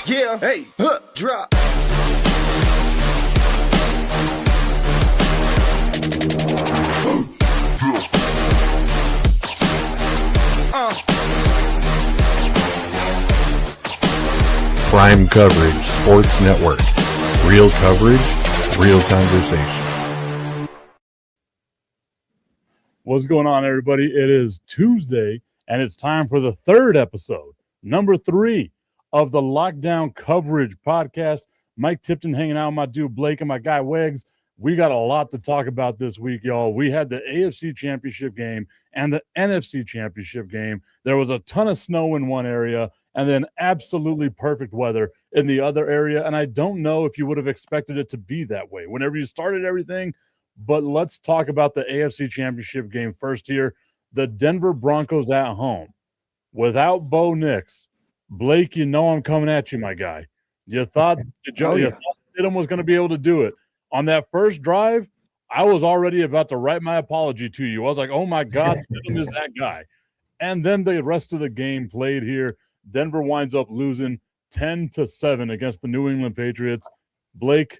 Yeah, hey, drop. Prime Coverage Sports Network. Real coverage, real conversation. What's going on, everybody? It is Tuesday, and it's time for the third episode, number 3 of the Lockdown Coverage Podcast. Mike Tipton hanging out with my dude Blake and my guy Wegs. We got a lot to talk about this week, y'all. We had the AFC Championship game and the NFC Championship game. There was a ton of snow in one area and then absolutely perfect weather in the other area. And I don't know if you would have expected it to be that way whenever you started everything. But let's talk about the AFC Championship game first here. The Denver Broncos at home without Bo Nix. Blake, you know I'm coming at you, my guy. You thought Stidham was going to be able to do it. On that first drive, I was already about to write my apology to you. I was like, oh, my God, Stidham is that guy. And then the rest of the game played here. Denver winds up losing 10-7 against the New England Patriots. Blake,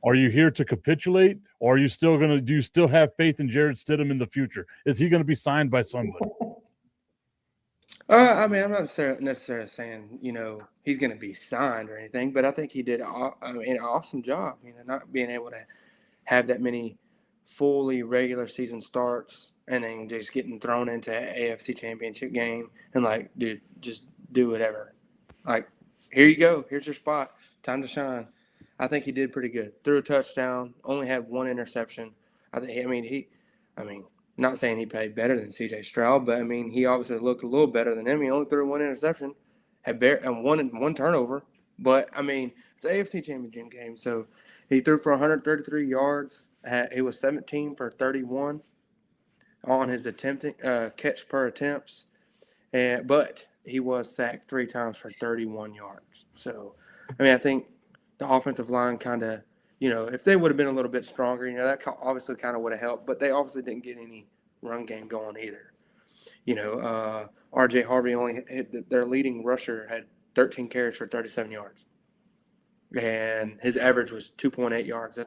are you here to capitulate, or are you still going to – do you still have faith in Jarrett Stidham in the future? Is he going to be signed by somebody? I mean, I'm not necessarily saying, he's going to be signed or anything, but I think he did an awesome job, not being able to have that many fully regular season starts and then just getting thrown into an AFC Championship game and, dude, just do whatever. Here you go. Here's your spot. Time to shine. I think he did pretty good. Threw a touchdown, only had one interception. Not saying he played better than C.J. Stroud, but, he obviously looked a little better than him. He only threw one interception, had one turnover. But, it's an AFC Championship game, so he threw for 133 yards. He was 17 for 31 on his catch per attempts. But he was sacked 3 times for 31 yards. So, I think the offensive line kind of, if they would have been a little bit stronger, that obviously kind of would have helped. But they obviously didn't get any run game going either. R.J. Harvey their leading rusher had 13 carries for 37 yards. And his average was 2.8 yards.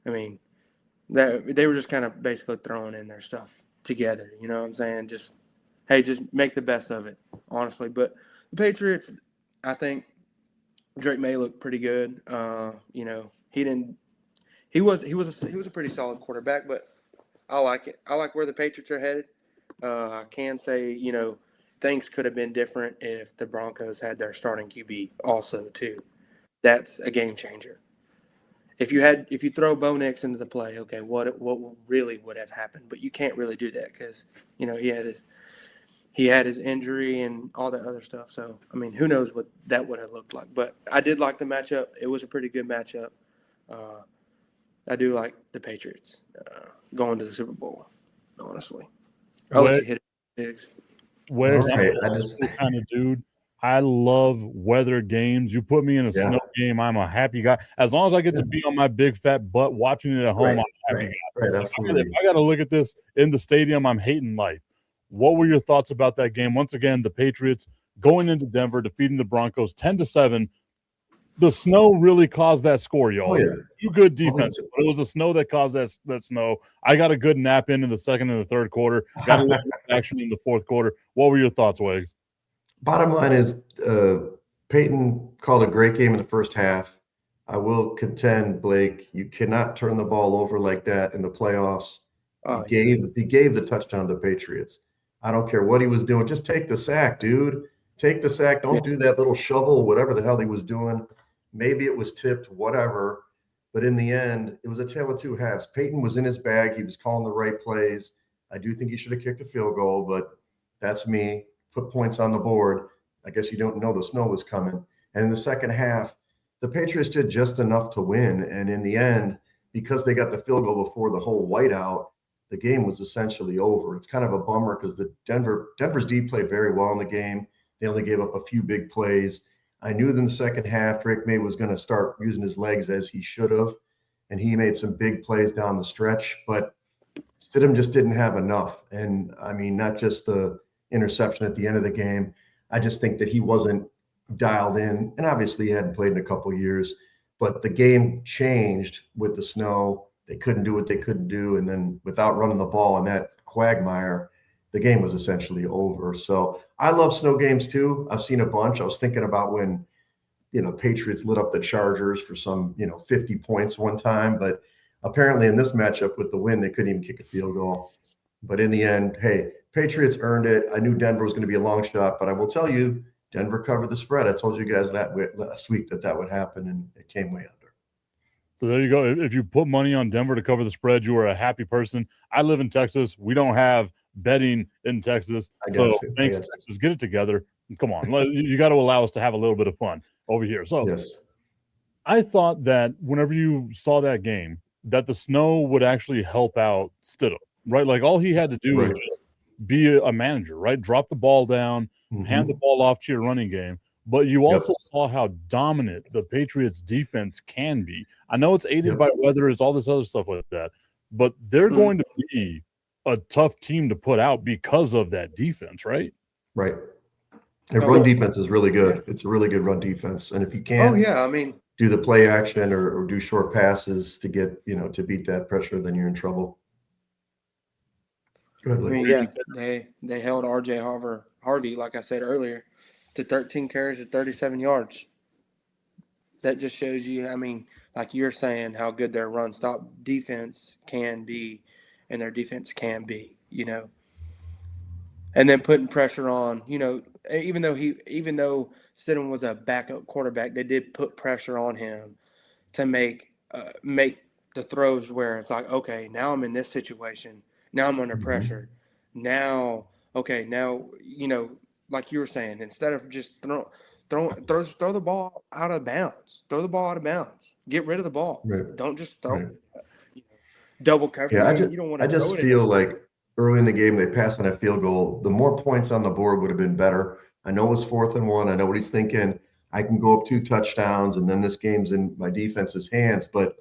They were just kind of basically throwing in their stuff together. You know what I'm saying? Just make the best of it, honestly. But the Patriots, I think Drake May looked pretty good. He was a pretty solid quarterback, but I like it. I like where the Patriots are headed. I can say, things could have been different if the Broncos had their starting QB also too. That's a game changer. If you throw Bo Nix into the play, okay, what really would have happened? But you can't really do that because he had his injury and all that other stuff. So who knows what that would have looked like? But I did like the matchup. It was a pretty good matchup. I do like the Patriots going to the Super Bowl, honestly. I'll let you hit it, Biggs. Where's I'm the kind of dude. I love weather games. You put me in a snow game, I'm a happy guy. As long as I get to be on my big fat butt watching it at home, I'm a happy guy. Right, if I got to look at this in the stadium, I'm hating life. What were your thoughts about that game? Once again, the Patriots going into Denver, defeating the Broncos 10-7. The snow really caused that score, y'all. Oh, yeah. You good defense, but it was the snow that caused that snow. I got a good nap in the second and the third quarter. Got a little action in the fourth quarter. What were your thoughts, Wags? Bottom line is Peyton called a great game in the first half. I will contend, Blake, you cannot turn the ball over like that in the playoffs. He gave the touchdown to the Patriots. I don't care what he was doing. Just take the sack, dude. Take the sack. Don't do that little shovel, whatever the hell he was doing. Maybe it was tipped, whatever. But in the end, it was a tale of two halves. Peyton was in his bag. He was calling the right plays. I do think he should have kicked a field goal, but that's me. Put points on the board. I guess you don't know the snow was coming. And in the second half, the Patriots did just enough to win. And in the end, because they got the field goal before the whole whiteout, the game was essentially over. It's kind of a bummer because Denver's D played very well in the game. They only gave up a few big plays. I knew in the second half, Drake May was going to start using his legs as he should have, and he made some big plays down the stretch. But Stidham just didn't have enough. And, not just the interception at the end of the game. I just think that he wasn't dialed in, and obviously he hadn't played in a couple of years, but the game changed with the snow. They couldn't do what they couldn't do, and then without running the ball in that quagmire, the game was essentially over. So I love snow games too. I've seen a bunch. I was thinking about when, Patriots lit up the Chargers for some, 50 points one time, but apparently in this matchup with the win, they couldn't even kick a field goal. But in the end, hey, Patriots earned it. I knew Denver was going to be a long shot, but I will tell you, Denver covered the spread. I told you guys that last week that would happen, and it came way under. So there you go. If you put money on Denver to cover the spread, you are a happy person. I live in Texas. We don't have betting in Texas. So thanks, Texas. Get it together. Come on. You got to allow us to have a little bit of fun over here. So yes. I thought that whenever you saw that game, that the snow would actually help out Stidham, right? Like all he had to do was just be a manager, right? Drop the ball down, hand the ball off to your running game. But you also saw how dominant the Patriots defense can be. I know it's aided by weather, it's all this other stuff like that, but they're going to be a tough team to put out because of that defense, right? Right. Their run defense is really good. It's a really good run defense. And if you can't do the play action or do short passes to get, to beat that pressure, then you're in trouble. Go ahead, they held R.J. Harvey, like I said earlier, to 13 carries at 37 yards. That just shows you, like you're saying, how good their run stop defense can be, and their defense can be, And then putting pressure on, even though Stidham was a backup quarterback, they did put pressure on him to make the throws where it's like, okay, now I'm in this situation. Now I'm under pressure. Now, like you were saying, instead of just throw the ball out of bounds. Throw the ball out of bounds. Get rid of the ball. Right. Don't just throw double coverage. Yeah, you don't want to. I just feel like early in the game they passed on a field goal. The more points on the board would have been better. I know it's 4th and 1. I know what he's thinking. I can go up 2 touchdowns, and then this game's in my defense's hands. But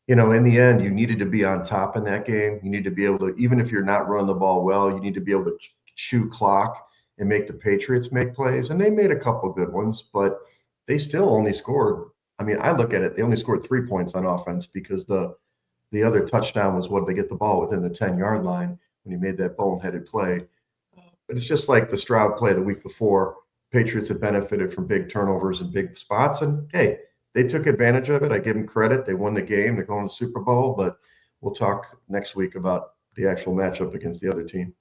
in the end, you needed to be on top in that game. You need to be able to, even if you're not running the ball well, you need to be able to chew clock and make the Patriots make plays. And they made a couple good ones, but they still only scored. I look at it, they only scored 3 points on offense because the other touchdown was what they get the ball within the 10-yard line when he made that boneheaded play. But it's just like the Stroud play the week before. Patriots have benefited from big turnovers and big spots. And, hey, they took advantage of it. I give them credit. They won the game. They're going to the Super Bowl. But we'll talk next week about the actual matchup against the other team.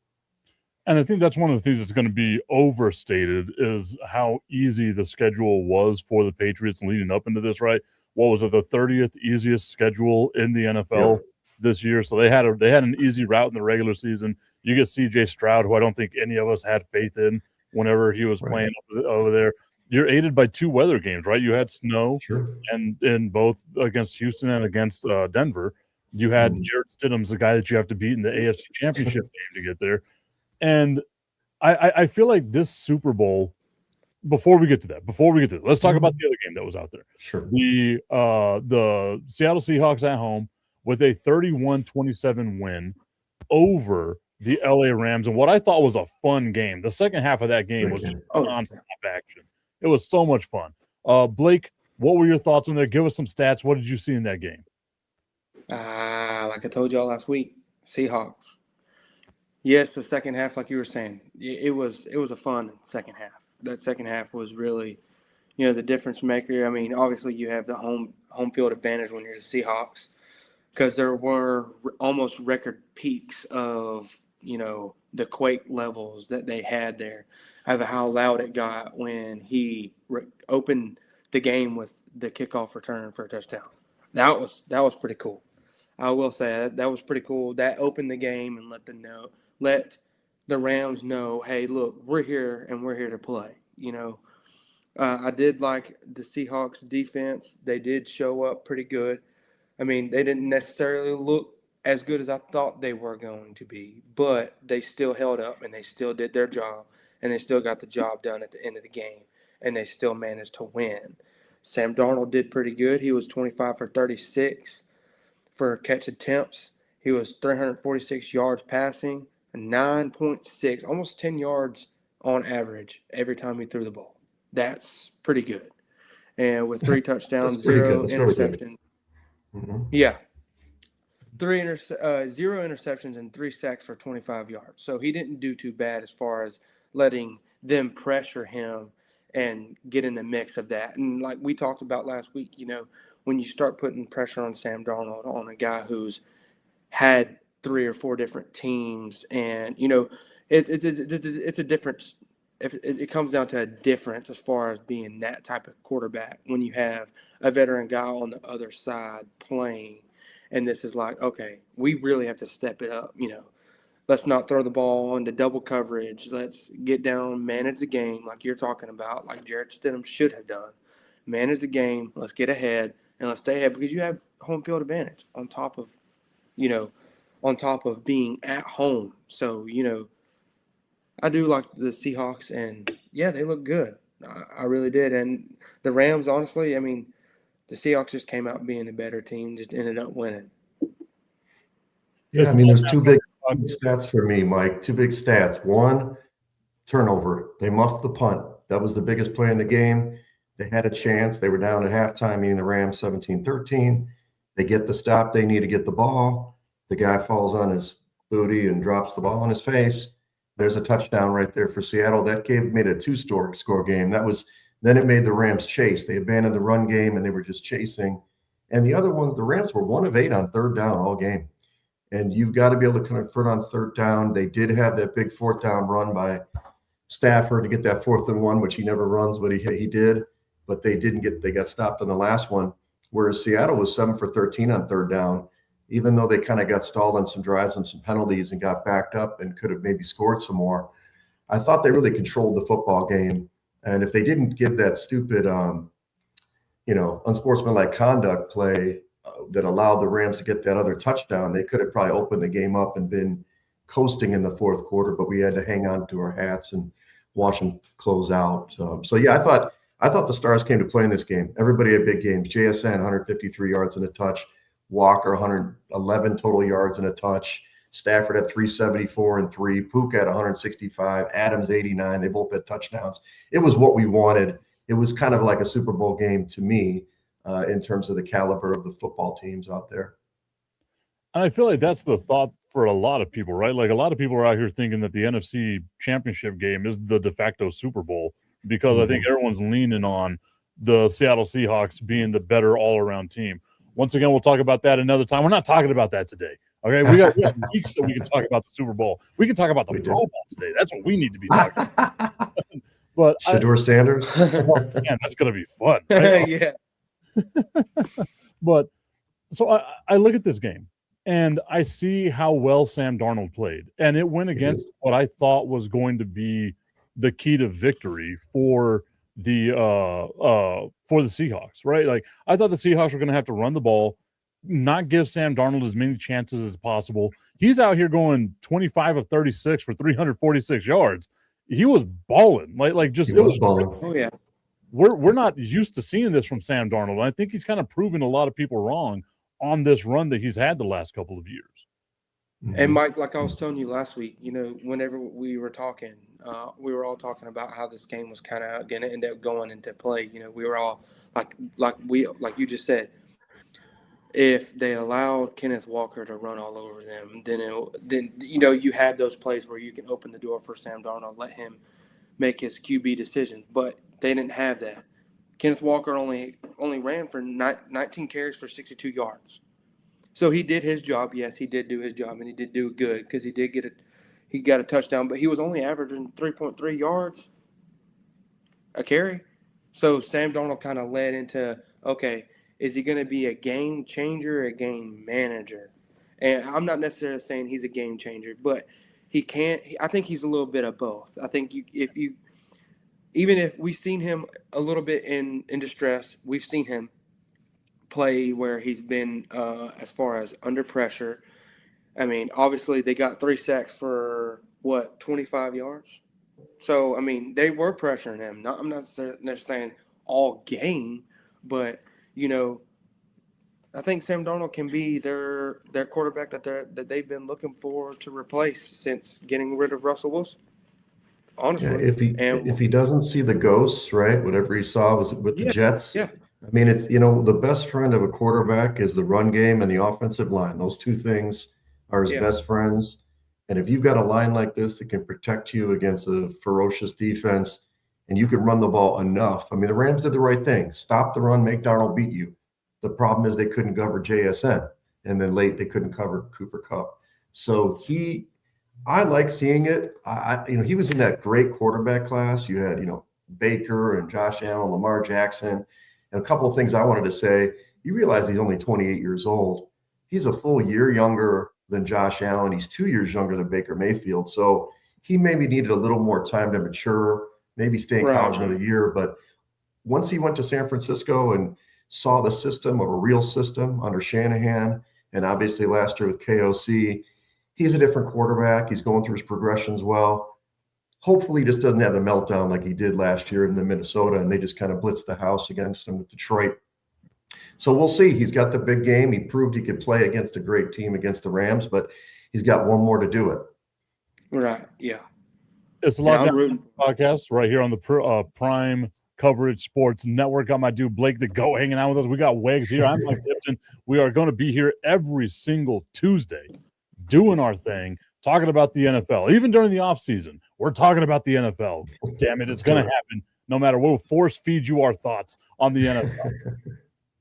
And I think that's one of the things that's going to be overstated is how easy the schedule was for the Patriots leading up into this, right? What was it, the 30th easiest schedule in the NFL this year? So they had an easy route in the regular season. You get C.J. Stroud, who I don't think any of us had faith in whenever he was playing over there. You're aided by 2 weather games, right? You had snow and in both against Houston and against Denver. You had Jared Stidham's the guy that you have to beat in the AFC Championship game to get there. And I feel like this Super Bowl, before we get to that, let's talk about the other game that was out there. Sure. The Seattle Seahawks at home with a 31-27 win over the LA Rams, and what I thought was a fun game. The second half of that game was just nonstop action. It was so much fun. Blake, what were your thoughts on there? Give us some stats. What did you see in that game? Like I told y'all last week, Seahawks. Yes, the second half, like you were saying, it was a fun second half. That second half was really, the difference maker. Obviously you have the home field advantage when you're the Seahawks because there were almost record peaks of, the quake levels that they had there, of how loud it got when he opened the game with the kickoff return for a touchdown. That was pretty cool. I will say that was pretty cool. That opened the game and let the Rams know, hey, look, we're here and we're here to play. I did like the Seahawks defense. They did show up pretty good. They didn't necessarily look as good as I thought they were going to be, but they still held up and they still did their job and they still got the job done at the end of the game and they still managed to win. Sam Darnold did pretty good. He was 25 for 36 for catch attempts. He was 346 yards passing, 9.6, almost 10 yards on average every time he threw the ball. That's pretty good. And with 3 touchdowns, pretty 0 good. That's really good. interceptions. Mm-hmm. Yeah. 0 interceptions and 3 sacks for 25 yards. So he didn't do too bad as far as letting them pressure him and get in the mix of that. And like we talked about last week, when you start putting pressure on Sam Darnold, on a guy who's had 3 or 4 different teams, and it's a difference. If it comes down to a difference as far as being that type of quarterback when you have a veteran guy on the other side playing, and this is like, okay, we really have to step it up. Let's not throw the ball into double coverage. Let's get down, manage the game like you're talking about, like Jarrett Stidham should have done. Manage the game. Let's get ahead and let's stay ahead because you have home field advantage on top of being at home. So, I do like the Seahawks, and yeah, they look good. I really did. And the Rams, honestly, I mean, the Seahawks just came out being the better team, just ended up winning. Yeah, I mean, there's 2 big stats for me, Mike. 2 big stats. 1, turnover. They muffed the punt. That was the biggest play in the game. They had a chance. They were down at halftime, meaning the Rams 17-13. They get the stop they need to get the ball. The guy falls on his booty and drops the ball on his face. There's a touchdown right there for Seattle. That made a 2-score game. Then it made the Rams chase. They abandoned the run game and they were just chasing. And the other ones, the Rams were 1 of 8 on 3rd down all game. And you've got to be able to convert on 3rd down. They did have that big 4th down run by Stafford to get that 4th and 1, which he never runs, but he did. But they got stopped on the last one. Whereas Seattle was 7 for 13 on 3rd down, even though they kind of got stalled on some drives and some penalties and got backed up and could have maybe scored some more. I thought they really controlled the football game. And if they didn't give that stupid, unsportsmanlike conduct play that allowed the Rams to get that other touchdown, they could have probably opened the game up and been coasting in the 4th quarter, but we had to hang on to our hats and watch them close out. I thought the stars came to play in this game. Everybody had big games. JSN, 153 yards and a touch. Walker, 111 total yards and a touch. Stafford had 374 and 3. Pook had 165. Adams, 89. They both had touchdowns. It was what we wanted. It was kind of like a Super Bowl game to me in terms of the caliber of the football teams out there. And I feel like that's the thought for a lot of people, right? Like a lot of people are out here thinking that the NFC Championship game is the de facto Super Bowl because I think everyone's leaning on the Seattle Seahawks being the better all-around team. Once again, we'll talk about that another time. We're not talking about that today. Okay, we got weeks that we can talk about the Super Bowl. We can talk about the Pro Bowl today. That's what we need to be talking about. But Shedeur Sanders, man, that's gonna be fun. Right? Yeah. But so I look at this game and I see how well Sam Darnold played, and it went against what I thought was going to be the key to victory for the Seahawks, right? Like I thought the Seahawks were going to have to run the ball, not give Sam Darnold as many chances as possible. He's out here going 25 of 36 for 346 yards. He was balling, like just it was balling. Oh yeah, we're not used to seeing this from Sam Darnold. I think he's kind of proven a lot of people wrong on this run that he's had the last couple of years. And Mike, like I was telling you last week, whenever we were talking, we were all talking about how this game was kind of going to end up going into play. We were all like you just said, if they allowed Kenneth Walker to run all over them, then you have those plays where you can open the door for Sam Darnold, let him make his QB decisions. But they didn't have that. Kenneth Walker only ran for 19 carries for 62 yards. So he did his job. Yes, he did do his job, and he did do good because he got a touchdown, but he was only averaging 3.3 yards a carry. So Sam Darnold kind of led into, okay, is he going to be a game changer or a game manager? And I'm not necessarily saying he's a game changer, but I think he's a little bit of both. I think even if we've seen him a little bit in distress, we've seen him play where he's been as far as under pressure. I mean, obviously they got 3 sacks for 25 yards. So I mean, they were pressuring him. I'm not necessarily saying all game, but I think Sam Darnold can be their quarterback that they've been looking for to replace since getting rid of Russell Wilson. honestly. If he doesn't see the ghosts, right? Whatever he saw was with the Jets. Yeah. I mean, it's the best friend of a quarterback is the run game and the offensive line. Those two things are his best friends. And if you've got a line like this that can protect you against a ferocious defense, and you can run the ball enough. I mean, the Rams did the right thing. Stop the run, make Darnold beat you. The problem is they couldn't cover JSN, and then late they couldn't cover Cooper Kupp. So I like seeing it. He was in that great quarterback class. You had, Baker and Josh Allen, Lamar Jackson, and a couple of things I wanted to say. You realize he's only 28 years old. He's a full year younger than Josh Allen. He's 2 years younger than Baker Mayfield. So he maybe needed a little more time to mature, maybe stay in college another year. But once he went to San Francisco and saw the system of a real system under Shanahan, and obviously last year with KOC, he's a different quarterback. He's going through his progressions well. Hopefully he just doesn't have a meltdown like he did last year in the Minnesota, and they just kind of blitzed the house against him with Detroit. So we'll see. He's got the big game. He proved he could play against a great team against the Rams, but he's got one more to do it. Right, yeah. It's a Lockdown podcast right here on the Prime Coverage Sports Network. Got my dude Blake the Go hanging out with us. We got Wegs here. I'm Mike Tipton. We are going to be here every single Tuesday doing our thing, talking about the NFL. Even during the offseason, we're talking about the NFL. Damn it, it's going to happen no matter what. We'll force feed you our thoughts on the NFL.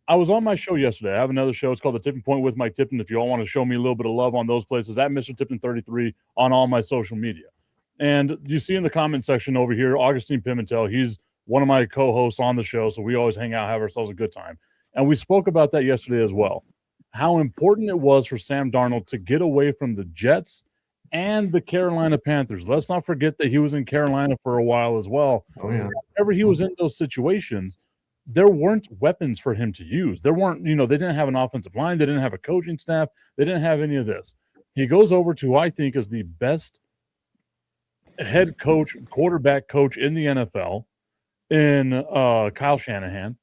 I was on my show yesterday. I have another show. It's called The Tipping Point with Mike Tipton. If you all want to show me a little bit of love on those places, at Mr. Tipton 33 on all my social media. And you see in the comment section over here, Augustine Pimentel, he's one of my co-hosts on the show, so we always hang out, have ourselves a good time. And we spoke about that yesterday as well, how important it was for Sam Darnold to get away from the Jets and the Carolina Panthers. Let's not forget that he was in Carolina for a while as well. Oh, yeah. Whenever he was in those situations, there weren't weapons for him to use. There weren't, they didn't have an offensive line. They didn't have a coaching staff. They didn't have any of this. He goes over to, I think, is the best head coach, quarterback coach in the NFL in Kyle Shanahan,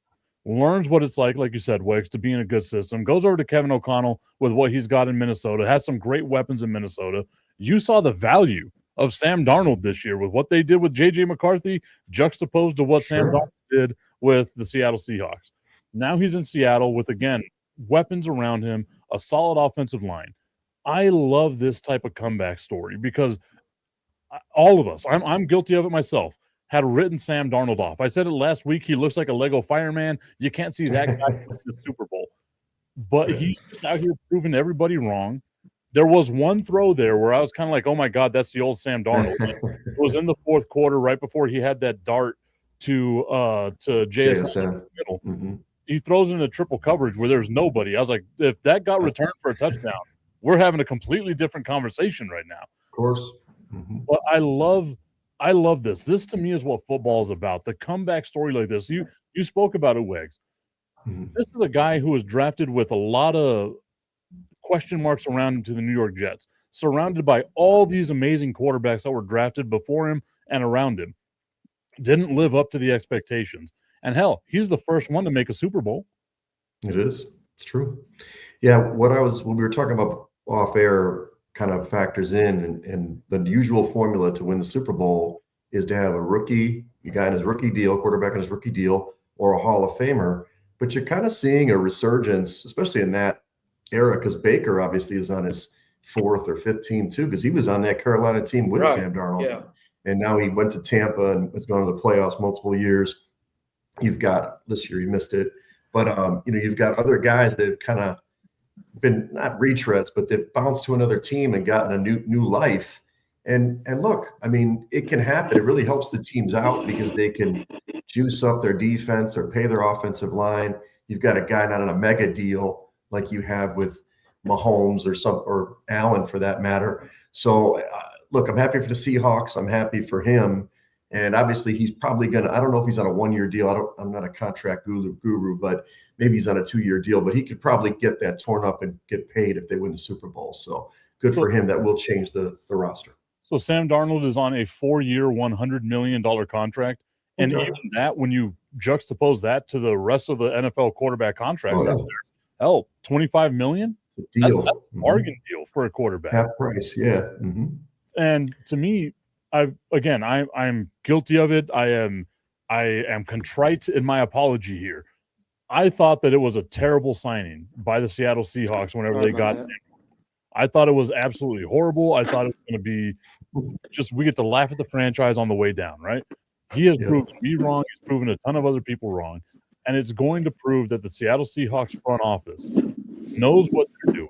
learns what it's like you said, Wegs, to be in a good system, goes over to Kevin O'Connell with what he's got in Minnesota, has some great weapons in Minnesota. You saw the value of Sam Darnold this year with what they did with J.J. McCarthy juxtaposed to what Sam Darnold did with the Seattle Seahawks. Now he's in Seattle with, again, weapons around him, a solid offensive line. I love this type of comeback story because all of us, I'm guilty of it myself, had written Sam Darnold off. I said it last week. He looks like a Lego fireman. You can't see that guy in the Super Bowl. But he's just out here proving everybody wrong. There was one throw there where I was kind of like, oh, my God, that's the old Sam Darnold. It was in the fourth quarter right before he had that dart to JSN in the middle. Mm-hmm. He throws in a triple coverage where there's nobody. I was like, if that got returned for a touchdown, we're having a completely different conversation right now. Of course. Mm-hmm. But I love this. This to me is what football is about. The comeback story like this. You spoke about it, Wegs. Mm-hmm. This is a guy who was drafted with a lot of question marks around him to the New York Jets, surrounded by all these amazing quarterbacks that were drafted before him and around him. Didn't live up to the expectations. And hell, he's the first one to make a Super Bowl. It is. It's true. Yeah, when we were talking about off air kind of factors in, and the usual formula to win the Super Bowl is to have a guy in his rookie deal, quarterback in his rookie deal, or a Hall of Famer. But you're kind of seeing a resurgence, especially in that era, because Baker obviously is on his fourth or fifth team too, because he was on that Carolina team with Sam Darnold. Yeah. And now he went to Tampa and has gone to the playoffs multiple years. You've got this year, he missed it. But, you've got other guys that have kind of been not retreads, but they've bounced to another team and gotten a new life. And look, I mean, it can happen. It really helps the teams out because they can juice up their defense or pay their offensive line. You've got a guy not on a mega deal like you have with Mahomes or Allen for that matter. So, look, I'm happy for the Seahawks. I'm happy for him. And obviously he's probably going to, I don't know if he's on a 1 year deal. I'm not a contract guru, but maybe he's on a 2 year deal, but he could probably get that torn up and get paid if they win the Super Bowl. So good for him. That will change the roster. So Sam Darnold is on a 4 year, $100 million contract. And even that, when you juxtapose that to the rest of the NFL quarterback contracts out there, $25 million? That's a bargain deal for a quarterback. Half price, yeah. Mm-hmm. And to me, I'm guilty of it. I am contrite in my apology here. I thought that it was a terrible signing by the Seattle Seahawks whenever they got Sam. I thought it was absolutely horrible. I thought it was going to be just we get to laugh at the franchise on the way down, right? He has proven me wrong. He's proven a ton of other people wrong. And it's going to prove that the Seattle Seahawks front office knows what they're doing,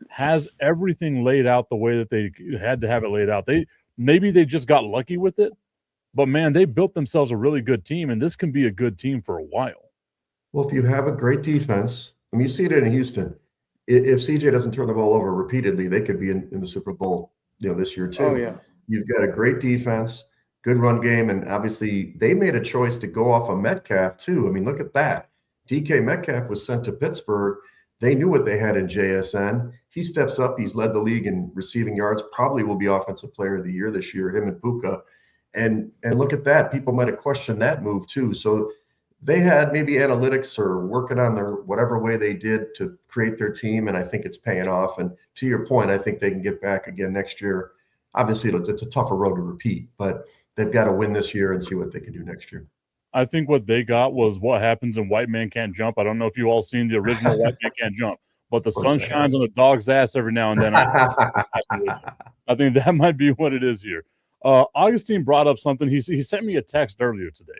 has everything laid out the way that they had to have it laid out. Maybe they just got lucky with it, but man, they built themselves a really good team, and this can be a good team for a while. Well, if you have a great defense, I mean, you see it in Houston. If CJ doesn't turn the ball over repeatedly, they could be in the Super Bowl, this year too. Oh yeah, you've got a great defense, good run game, and obviously they made a choice to go off of Metcalf too. I mean, look at that. DK Metcalf was sent to Pittsburgh. They knew what they had in JSN. He steps up. He's led the league in receiving yards. Probably will be Offensive Player of the Year this year. Him and Puka, and look at that. People might have questioned that move too. So they had maybe analytics or working on their whatever way they did to create their team, and I think it's paying off. And to your point, I think they can get back again next year. Obviously, it's a tougher road to repeat, but they've got to win this year and see what they can do next year. I think what they got was what happens in White Man Can't Jump. I don't know if you all seen the original White Man Can't Jump, but the sun shines on the dog's ass every now and then. I think that might be what it is here. Augustine brought up something. He sent me a text earlier today.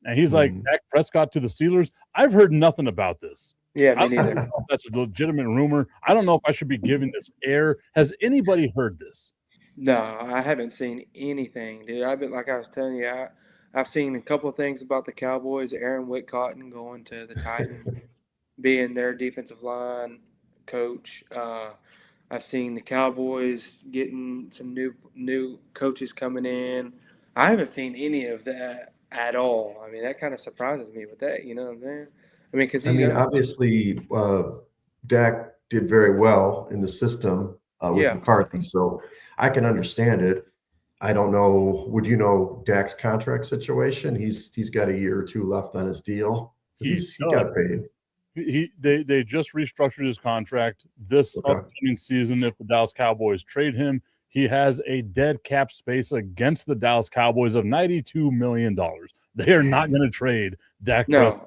And he's like, Dak Prescott to the Steelers. I've heard nothing about this. Yeah, me neither. I don't know if that's a legitimate rumor. I don't know if I should be giving this air. Has anybody heard this? No, I haven't seen anything, dude. Like I was telling you, I've seen a couple of things about the Cowboys. Aaron Whitcotton going to the Titans, being their defensive line coach. I've seen the Cowboys getting some new coaches coming in. I haven't seen any of that at all. I mean, that kind of surprises me with that. You know what I'm saying? I mean, because obviously, Dak did very well in the system with McCarthy, so I can understand it. I don't know. Would you know Dak's contract situation? He's got a year or two left on his deal. He got paid. They just restructured his contract this upcoming season. If the Dallas Cowboys trade him, he has a dead cap space against the Dallas Cowboys of $92 million. They are not going to trade Dak Prescott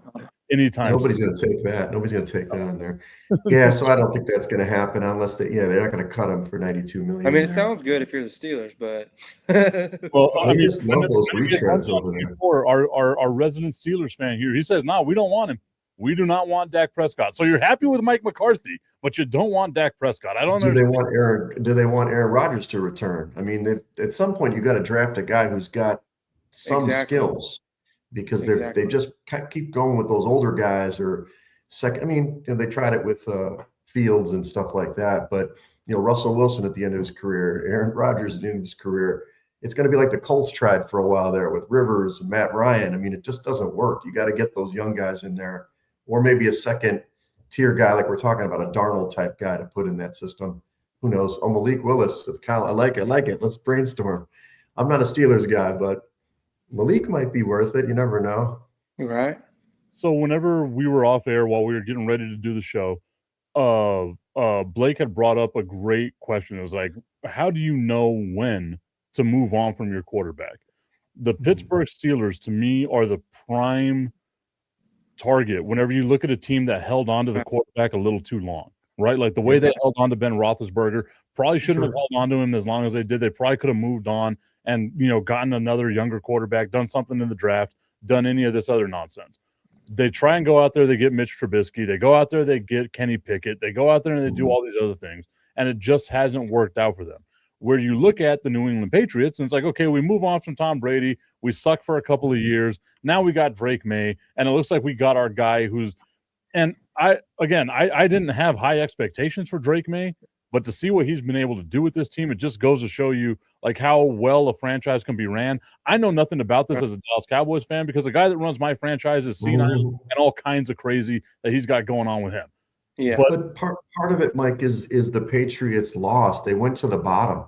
anytime Nobody's going to take that. Nobody's going to take that in there. Yeah, so I don't think that's going to happen unless they're not going to cut him for $92 million. I mean, it sounds good if you're the Steelers, but well, I mean, just love those retreads over there. Our resident Steelers fan here, he says, "No, we don't want him. We do not want Dak Prescott." So you're happy with Mike McCarthy, but you don't want Dak Prescott. I don't know. Do they want Aaron Rodgers to return? I mean, at some point you got to draft a guy who's got some skills, because they just keep going with those older guys or second. I mean, they tried it with Fields and stuff like that, but Russell Wilson at the end of his career, Aaron Rodgers at the end of his career. It's going to be like the Colts tried for a while there with Rivers and Matt Ryan. I mean, it just doesn't work. You got to get those young guys in there. Or maybe a second-tier guy like we're talking about, a Darnold-type guy to put in that system. Who knows? Oh, Malik Willis. I like it. Let's brainstorm. I'm not a Steelers guy, but Malik might be worth it. You never know. Right. So whenever we were off air while we were getting ready to do the show, Blake had brought up a great question. It was like, how do you know when to move on from your quarterback? The Pittsburgh Steelers, to me, are the prime target whenever you look at a team that held on to the quarterback a little too long, right? Like the way they held on to Ben Roethlisberger, probably shouldn't have held on to him as long as they did. They probably could have moved on and, gotten another younger quarterback, done something in the draft, done any of this other nonsense. They try and go out there, they get Mitch Trubisky. They go out there, they get Kenny Pickett. They go out there and they do all these other things, and it just hasn't worked out for them. Where you look at the New England Patriots, and it's like, okay, we move on from Tom Brady. We suck for a couple of years. Now we got Drake May, and it looks like we got our guy who's – and I didn't have high expectations for Drake May, but to see what he's been able to do with this team, it just goes to show you, like, how well a franchise can be ran. I know nothing about this as a Dallas Cowboys fan because the guy that runs my franchise is senile and all kinds of crazy that he's got going on with him. Yeah, but part of it, Mike, is the Patriots lost. They went to the bottom,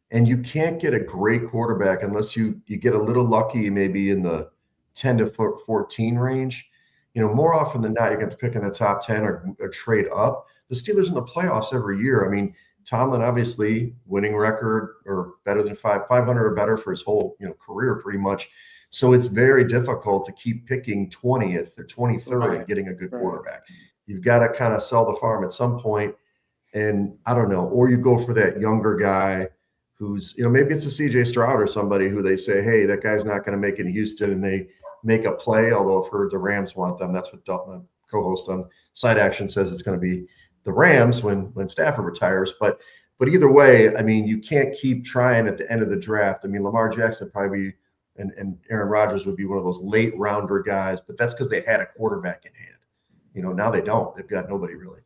and you can't get a great quarterback unless you get a little lucky, maybe in the 10 to 14 range. More often than not, you're going to pick in the top 10 or trade up. The Steelers in the playoffs every year. I mean, Tomlin, obviously, winning record or better than 500 or better for his whole career, pretty much. So it's very difficult to keep picking 20th or 23rd and getting a good quarterback. You've got to kind of sell the farm at some point, and I don't know, or you go for that younger guy who's, maybe it's a CJ Stroud or somebody who they say, hey, that guy's not going to make it in Houston, and they make a play. Although I've heard the Rams want them. That's what Dalton, co-host on Side Action, says it's going to be the Rams when Stafford retires. But either way, I mean, you can't keep trying at the end of the draft. I mean, Lamar Jackson probably and Aaron Rodgers would be one of those late rounder guys, but that's because they had a quarterback in hand. Now they don't. They've got nobody really.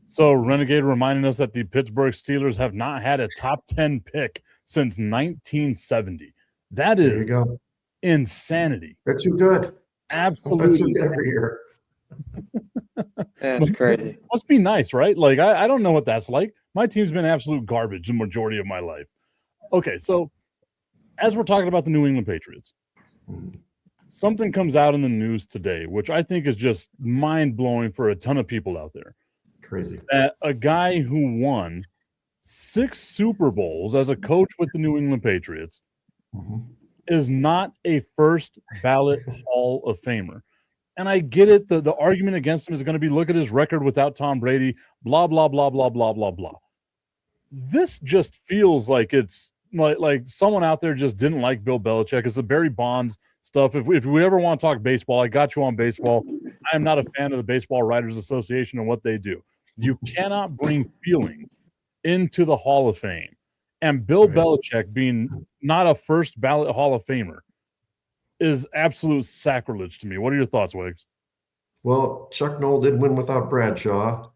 So Renegade reminding us that the Pittsburgh Steelers have not had a top 10 pick since 1970. That is insanity. They're too good. Absolutely. Too good every year. That's crazy. Must be nice, right? Like, I don't know what that's like. My team's been absolute garbage the majority of my life. Okay, so as we're talking about the New England Patriots, something comes out in the news today, which I think is just mind-blowing for a ton of people out there. Crazy. That a guy who won 6 Super Bowls as a coach with the New England Patriots is not a first ballot Hall of Famer. And I get it. The argument against him is going to be, look at his record without Tom Brady, blah, blah, blah, blah, blah, blah, blah. This just feels like it's like someone out there just didn't like Bill Belichick. It's the Barry Bonds stuff. If we ever want to talk baseball, I got you on baseball. I am not a fan of the Baseball Writers Association and what they do. You cannot bring feeling into the Hall of Fame. And Bill Belichick being not a first ballot Hall of Famer is absolute sacrilege to me. What are your thoughts, Wegs? Well, Chuck Noll did win without Bradshaw.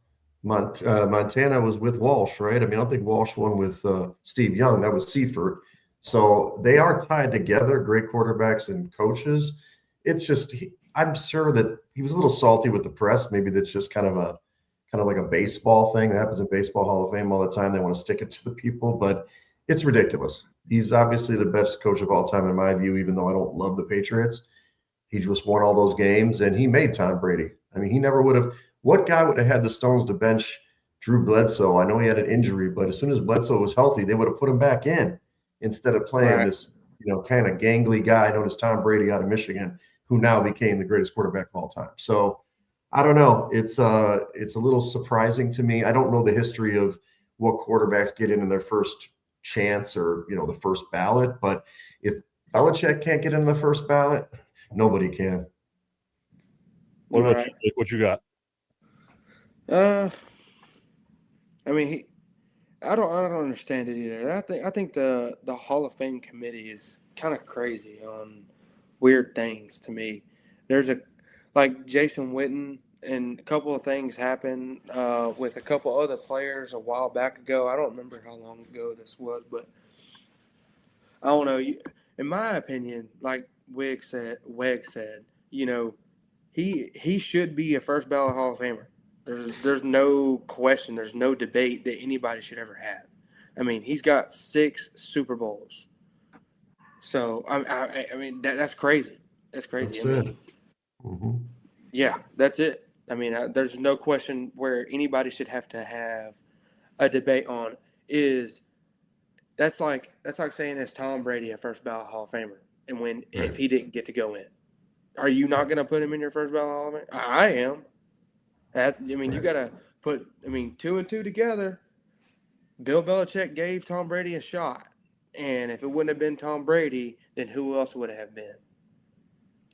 Montana was with Walsh, right? I mean, I don't think Walsh won with Steve Young. That was Seifert. So they are tied together, great quarterbacks and coaches. It's just, I'm sure that he was a little salty with the press. Maybe that's just kind of like a baseball thing that happens in Baseball Hall of Fame all the time. They want to stick it to the people, but it's ridiculous. He's obviously the best coach of all time in my view, even though I don't love the Patriots. He just won all those games, and he made Tom Brady. I mean, he never would have – what guy would have had the stones to bench Drew Bledsoe? I know he had an injury, but as soon as Bledsoe was healthy, they would have put him back in instead of playing this, kind of gangly guy known as Tom Brady out of Michigan, who now became the greatest quarterback of all time. So I don't know. It's a little surprising to me. I don't know the history of what quarterbacks get in their first chance or, the first ballot. But if Belichick can't get in the first ballot, nobody can. What about you? What you got? I mean, I don't understand it either. I think the Hall of Fame committee is kind of crazy on weird things to me. There's like Jason Witten, and a couple of things happened with a couple other players a while back ago. I don't remember how long ago this was, but I don't know. In my opinion, like Weg said, he should be a first ballot Hall of Famer. There's no question. There's no debate that anybody should ever have. I mean, he's got 6 Super Bowls. So I mean that's crazy. That's crazy. That's it. Yeah, that's it. I mean, there's no question where anybody should have to have a debate on is that's like saying is Tom Brady a first ballot Hall of Famer, and if he didn't get to go in, are you not going to put him in your first ballot Hall of Fame? I am. You got to put 2 and 2 together. Bill Belichick gave Tom Brady a shot, and if it wouldn't have been Tom Brady, then who else would it have been?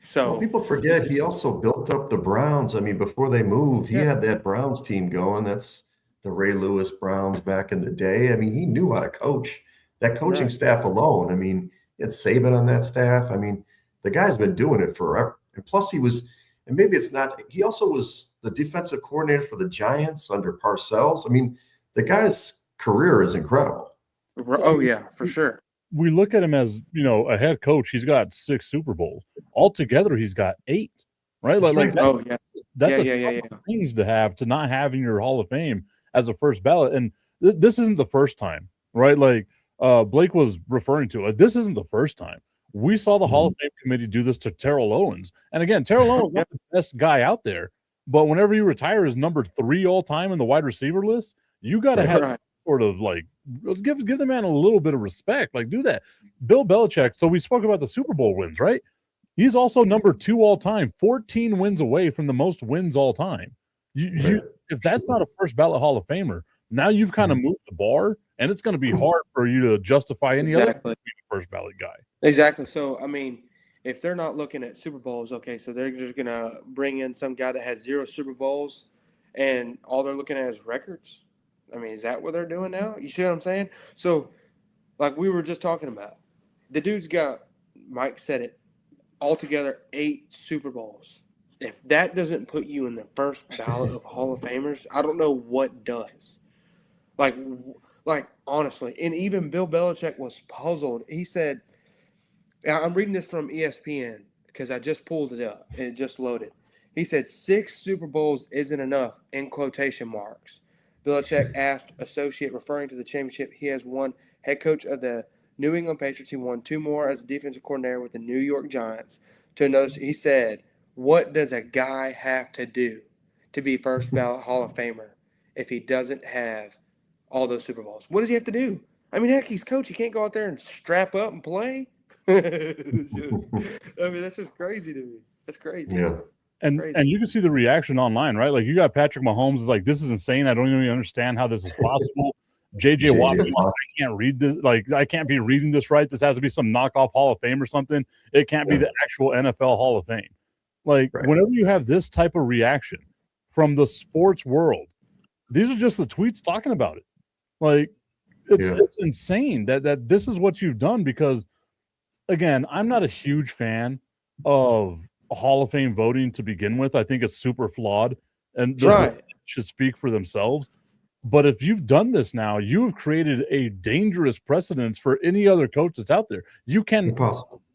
So people forget he also built up the Browns. I mean, before they moved, he had that Browns team going. That's the Ray Lewis Browns back in the day. I mean, he knew how to coach. That coaching staff alone, I mean, he had Saban on that staff. I mean, the guy's been doing it forever. And plus he was, and maybe it's not, he also was the defensive coordinator for the Giants under Parcells. I mean, the guy's career is incredible. Oh, yeah, for sure. We look at him as, a head coach. He's got 6 Super Bowls. Altogether, he's got 8, right? That's a ton of things to have to not have in your Hall of Fame as a first ballot. And this isn't the first time, right? Like Blake was referring to it. This isn't the first time. We saw the Hall of Fame committee do this to Terrell Owens. And again, Terrell Owens is not the best guy out there. But whenever you retire as number 3 all time in the wide receiver list, You got to have Right. sort of like give the man a little bit of respect. Like, do that. Bill Belichick. So we spoke about the Super Bowl wins, right? He's also number 2 all time, 14 wins away from the most wins all time. If that's not a first ballot Hall of Famer, now you've kind of moved the bar, and it's going to be hard for you to justify any other first ballot guy. Exactly. So, I mean, if they're not looking at Super Bowls, okay, so they're just going to bring in some guy that has 0 Super Bowls, and all they're looking at is records. I mean, is that what they're doing now? You see what I'm saying? So, like we were just talking about, the dude's got, Mike said it, altogether 8 Super Bowls. If that doesn't put you in the first ballot of Hall of Famers, I don't know what does. Like honestly, and even Bill Belichick was puzzled. He said, I'm reading this from ESPN because I just pulled it up and it just loaded. He said 6 Super Bowls isn't enough, in quotation marks. Belichick asked associate, referring to the championship he has won, head coach of the New England Patriots. He won 2 more as a defensive coordinator with the New York Giants. To another, he said, what does a guy have to do to be first ballot Hall of Famer if he doesn't have all those Super Bowls? What does he have to do? I mean, heck, he's coach. He can't go out there and strap up and play. I mean, that's just crazy to me. That's crazy. Yeah. And you can see the reaction online, right? Like, you got Patrick Mahomes is like, this is insane. I don't even understand how this is possible. JJ Watt, I can't read this. Like, I can't be reading this right. This has to be some knockoff Hall of Fame or something. It can't be the actual NFL Hall of Fame. Like, whenever you have this type of reaction from the sports world, these are just the tweets talking about it. Like, it's insane that this is what you've done because, again, I'm not a huge fan of Hall of Fame voting to begin with. I think it's super flawed, and the should speak for themselves. But if you've done this now, you have created a dangerous precedence for any other coach that's out there. You can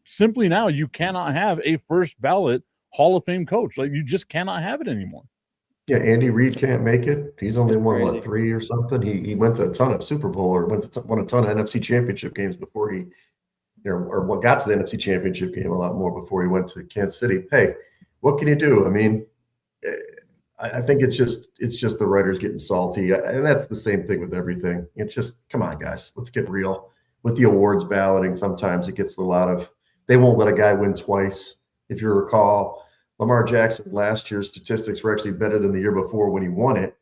simply now you cannot have a first ballot Hall of Fame coach. Like, you just cannot have it anymore. Yeah, Andy Reid can't make it. He's only won 3 or something. He went to a ton of Super Bowl or won a ton of NFC Championship games before he, or got to the NFC Championship game a lot more before he went to Kansas City. Hey, what can you do? I mean, I think it's just the writers getting salty, and that's the same thing with everything. It's just, come on, guys, let's get real. With the awards balloting, sometimes it gets a lot of, they won't let a guy win twice. If you recall, Lamar Jackson last year's statistics were actually better than the year before when he won it,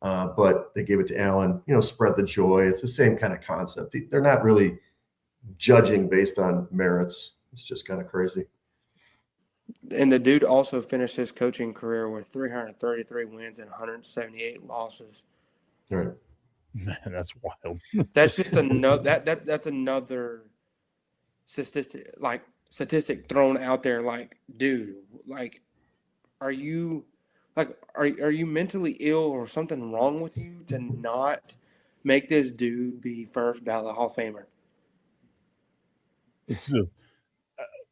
but they gave it to Allen. Spread the joy. It's the same kind of concept. They're not really judging based on merits. It's just kind of crazy. And the dude also finished his coaching career with 333 wins and 178 losses. Right. Man, that's wild. That's just another that's another statistic thrown out there. Like, dude, like, are you mentally ill or something wrong with you to not make this dude be first ballot Hall of Famer? It's just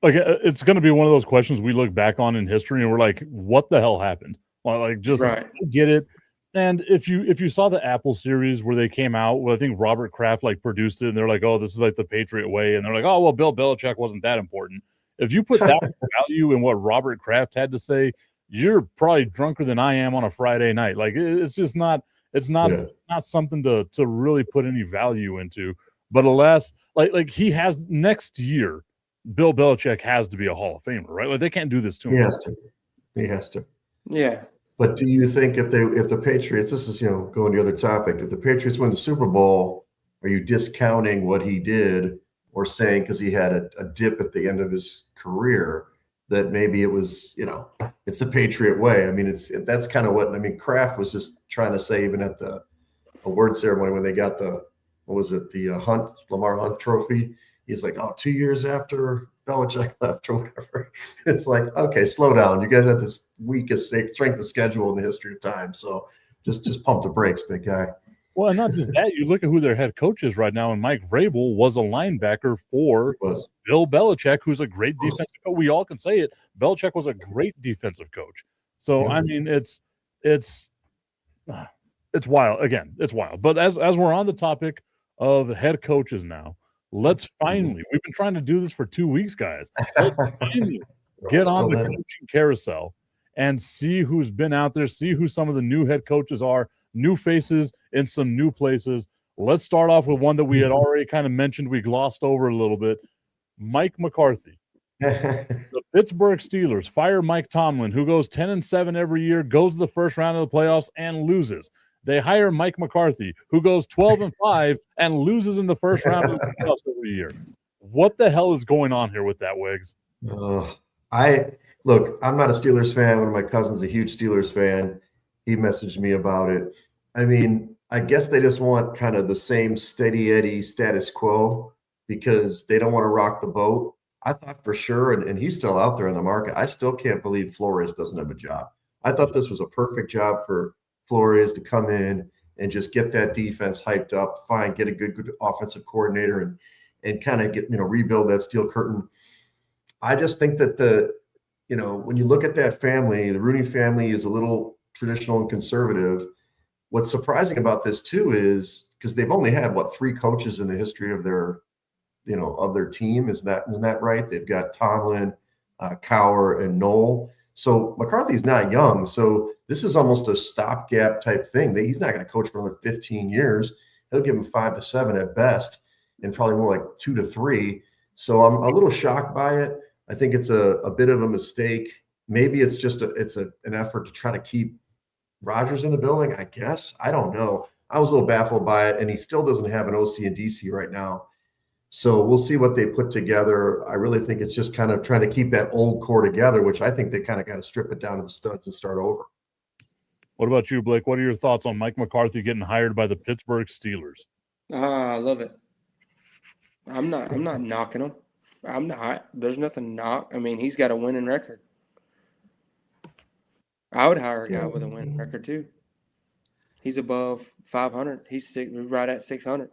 like, it's going to be one of those questions we look back on in history and we're like, what the hell happened? Like, just get it. And if you saw the Apple series where they came out, well, I think Robert Kraft produced it, and they're like, oh, this is like the Patriot way, and they're like, oh, well, Bill Belichick wasn't that important. If you put that value in what Robert Kraft had to say, you're probably drunker than I am on a Friday night. Like, it's just not. It's not something to really put any value into. But alas, like he has next year, Bill Belichick has to be a Hall of Famer, right? Like, they can't do this to him. He has to. Yeah. But do you think if the Patriots, this is going to the other topic, if the Patriots win the Super Bowl, are you discounting what he did, or saying because he had a dip at the end of his career that maybe it was it's the Patriot way? I mean, that's kind of what Kraft was just trying to say even at the award ceremony when they got the Lamar Hunt trophy. He's like, 2 years after Belichick left or whatever. It's like, okay, slow down. You guys had this weakest strength of schedule in the history of time. So just pump the brakes, big guy. Well, and not just that. You look at who their head coach is right now, and Mike Vrabel was a linebacker for Bill Belichick, who's a great defensive coach. We all can say it. Belichick was a great defensive coach. So, I mean, it's wild. Again, it's wild. But as we're on the topic of head coaches now, let's finally, we've been trying to do this for 2 weeks, guys. Let's finally get on the coaching carousel and see who's been out there, see who some of the new head coaches are, new faces in some new places. Let's start off with one that we had already kind of mentioned. We glossed over a little bit. Mike McCarthy. The Pittsburgh Steelers fire Mike Tomlin, who goes 10-7 every year, goes to the first round of the playoffs, and loses. They hire Mike McCarthy, who goes 12-5 and loses in the first round of the playoffs every year. What the hell is going on here with that, Wegs? I'm not a Steelers fan. One of my cousins, a huge Steelers fan, he messaged me about it. I mean, I guess they just want kind of the same steady Eddie status quo because they don't want to rock the boat. I thought for sure, and he's still out there in the market. I still can't believe Flores doesn't have a job. I thought this was a perfect job for Flores to come in and just get that defense hyped up, get a good offensive coordinator and kind of rebuild that steel curtain. I just think that when you look at that family, the Rooney family is a little traditional and conservative. What's surprising about this too is because they've only had 3 coaches in the history of their team. Isn't that right? They've got Tomlin, Cowher, and Knoll. So McCarthy's not young. So this is almost a stopgap type thing. He's not going to coach for another 15 years. He'll give him 5 to 7 at best, and probably more like 2 to 3. So I'm a little shocked by it. I think it's a bit of a mistake. Maybe it's just an effort to try to keep Rodgers in the building, I guess. I don't know. I was a little baffled by it, and he still doesn't have an OC and DC right now. So we'll see what they put together. I really think it's just kind of trying to keep that old core together, which I think they kind of got to strip it down to the studs and start over. What about you, Blake? What are your thoughts on Mike McCarthy getting hired by the Pittsburgh Steelers? I love it. I'm not knocking him. I'm not. There's nothing to knock. I mean, he's got a winning record. I would hire a guy with a winning record too. He's above 500. He's right at 600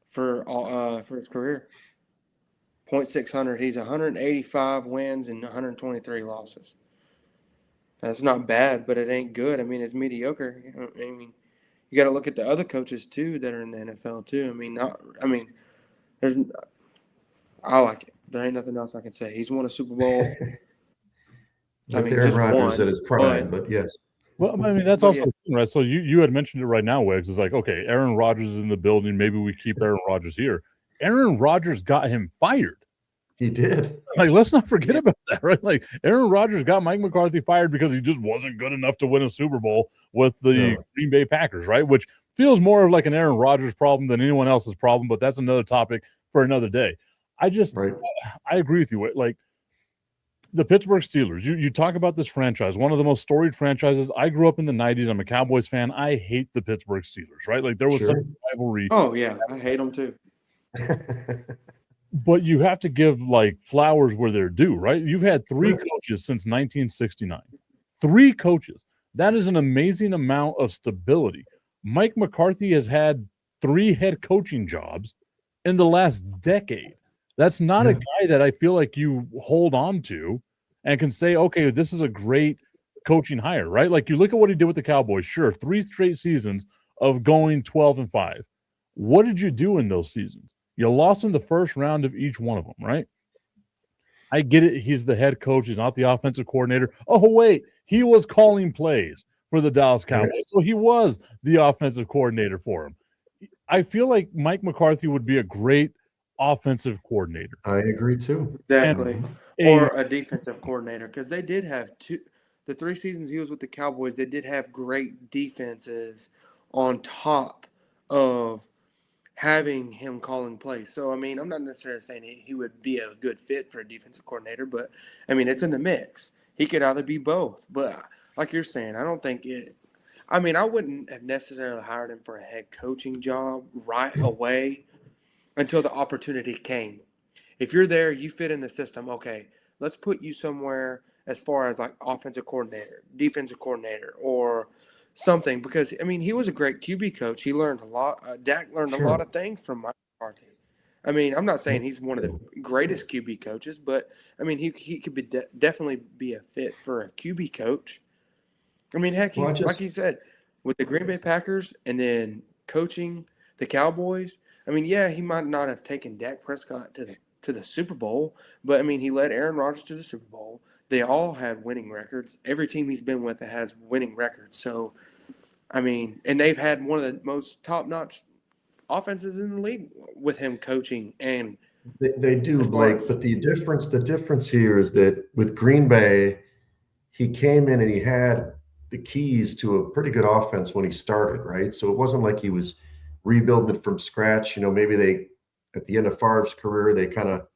for his career. 0.600. He's 185 wins and 123 losses. That's not bad, but it ain't good. I mean, it's mediocre. I mean, you got to look at the other coaches too that are in the NFL too. I like it. There ain't nothing else I can say. He's won a Super Bowl. Aaron Rodgers at his prime, but yes. Well, I mean, that's also the thing, right? So you had mentioned it right now, Wegs. It's like, okay, Aaron Rodgers is in the building. Maybe we keep Aaron Rodgers here. Aaron Rodgers got him fired. He did. Like, let's not forget about that, right? Like, Aaron Rodgers got Mike McCarthy fired because he just wasn't good enough to win a Super Bowl with the Green Bay Packers, right? Which feels more of like an Aaron Rodgers problem than anyone else's problem, but that's another topic for another day. I agree with you. Like, the Pittsburgh Steelers, you talk about this franchise, one of the most storied franchises. I grew up in the 90s. I'm a Cowboys fan. I hate the Pittsburgh Steelers, right? Like, there was such a rivalry. Oh, yeah. I hate them too. But you have to give, like, flowers where they're due, right? You've had 3 coaches since 1969. 3 coaches. That is an amazing amount of stability. Mike McCarthy has had 3 head coaching jobs in the last decade. That's not a guy that I feel like you hold on to and can say, okay, this is a great coaching hire, right? Like, you look at what he did with the Cowboys. Sure, 3 straight seasons of going 12-5. What did you do in those seasons? You lost in the first round of each one of them, right? I get it. He's the head coach. He's not the offensive coordinator. Oh, wait, he was calling plays for the Dallas Cowboys. So he was the offensive coordinator for him. I feel like Mike McCarthy would be a great offensive coordinator. I agree too. Exactly. Or a defensive coordinator, because they did have the 3 seasons he was with the Cowboys, they did have great defenses on top of having him calling plays. So, I mean, I'm not necessarily saying he would be a good fit for a defensive coordinator, but, I mean, it's in the mix. He could either be both. But like you're saying, I don't think it – I mean, I wouldn't have necessarily hired him for a head coaching job right away until the opportunity came. If you're there, you fit in the system, okay, let's put you somewhere as far as like offensive coordinator, defensive coordinator, or something. Because, I mean, he was a great QB coach. He learned a lot. Dak learned a lot of things from Mike McCarthy. I mean, I'm not saying he's one of the greatest QB coaches, but, I mean, he could be definitely be a fit for a QB coach. I mean, heck, like he said, with the Green Bay Packers and then coaching the Cowboys, I mean, yeah, he might not have taken Dak Prescott to the Super Bowl, but, I mean, he led Aaron Rodgers to the Super Bowl. They all had winning records. Every team he's been with has winning records. So, I mean, and they've had one of the most top-notch offenses in the league with him coaching. And They do, Blake, but the difference here is that with Green Bay, he came in and he had the keys to a pretty good offense when he started, right? So it wasn't like he was rebuilding it from scratch. Maybe they, at the end of Favre's career, they kind of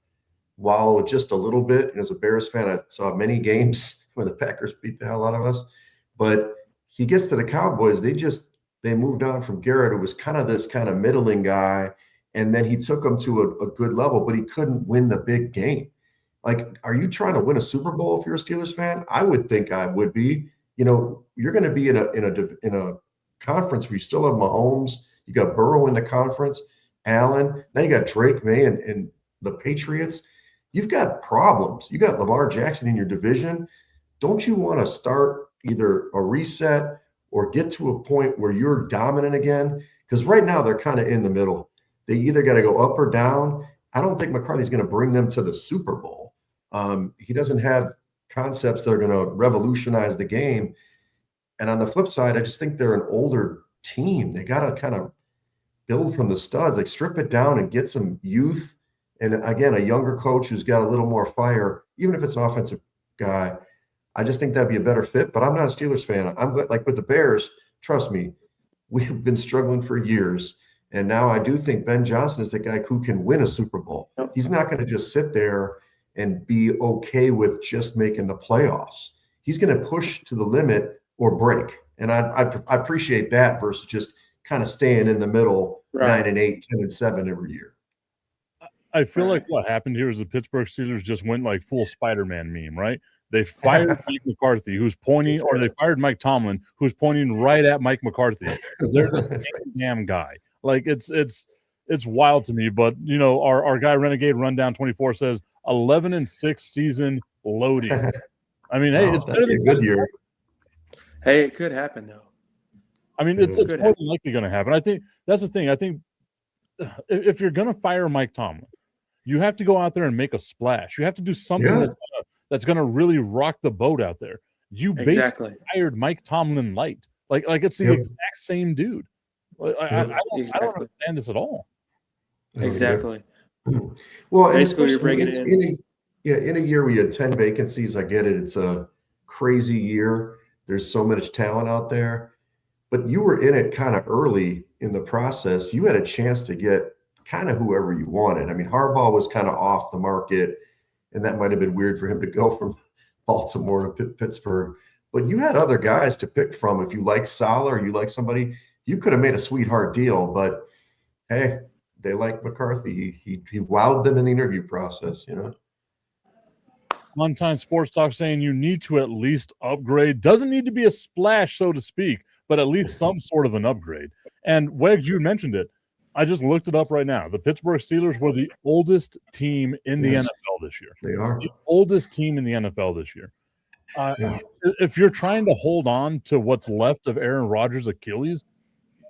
wallowed just a little bit. And as a Bears fan, I saw many games where the Packers beat the hell out of us. But he gets to the Cowboys, they moved on from Garrett, who was kind of this kind of middling guy, and then he took them to a good level, but he couldn't win the big game. Like, are you trying to win a Super Bowl if you're a Steelers fan? I would think I would be. You're going to be in a conference where you still have Mahomes, you got Burrow in the conference, Allen, now you got Drake May and the Patriots. You've got problems. You got Lamar Jackson in your division. Don't you want to start either a reset or get to a point where you're dominant again? Because right now they're kind of in the middle. They either got to go up or down. I don't think McCarthy's going to bring them to the Super Bowl. He doesn't have concepts that are going to revolutionize the game. And on the flip side, I just think they're an older team. They got to kind of build from the studs, like strip it down and get some youth. And again, a younger coach who's got a little more fire, even if it's an offensive guy. I just think that'd be a better fit, but I'm not a Steelers fan. I'm glad, like with the Bears, trust me, we've been struggling for years. And now I do think Ben Johnson is the guy who can win a Super Bowl. He's not going to just sit there and be okay with just making the playoffs. He's going to push to the limit or break. And I appreciate that versus just kind of staying in the middle, right. 9-8, 10-7 every year. I feel like what happened here is the Pittsburgh Steelers just went like full Spider-Man meme, right? They fired Mike McCarthy, who's pointing, or they fired Mike Tomlin, who's pointing right at Mike McCarthy because they're the same damn guy. Like it's wild to me. But our guy Renegade Rundown 24 says 11-6 season loading. I mean, hey, it's better than a good year. Hey, it could happen though. I mean, it's more than likely going to happen. I think that's the thing. I think if you're going to fire Mike Tomlin, you have to go out there and make a splash. You have to do something that's going to really rock the boat out there. You basically hired Mike Tomlin light. Like it's the exact same dude. I don't understand this at all. Exactly. Well, basically, you're bringing it in. In a year we had 10 vacancies. I get it. It's a crazy year. There's so much talent out there. But you were in it kind of early in the process. You had a chance to get kind of whoever you wanted. I mean, Harbaugh was kind of off the market, and that might have been weird for him to go from Baltimore to Pittsburgh. But you had other guys to pick from. If you like Saleh or you like somebody, you could have made a sweetheart deal. But, hey, they like McCarthy. He wowed them in the interview process, One Time Sports Talk saying you need to at least upgrade. Doesn't need to be a splash, so to speak, but at least some sort of an upgrade. And Wegs, you mentioned it. I just looked it up right now. The Pittsburgh Steelers were the oldest team in the NFL this year. They are. The oldest team in the NFL this year. If you're trying to hold on to what's left of Aaron Rodgers' Achilles,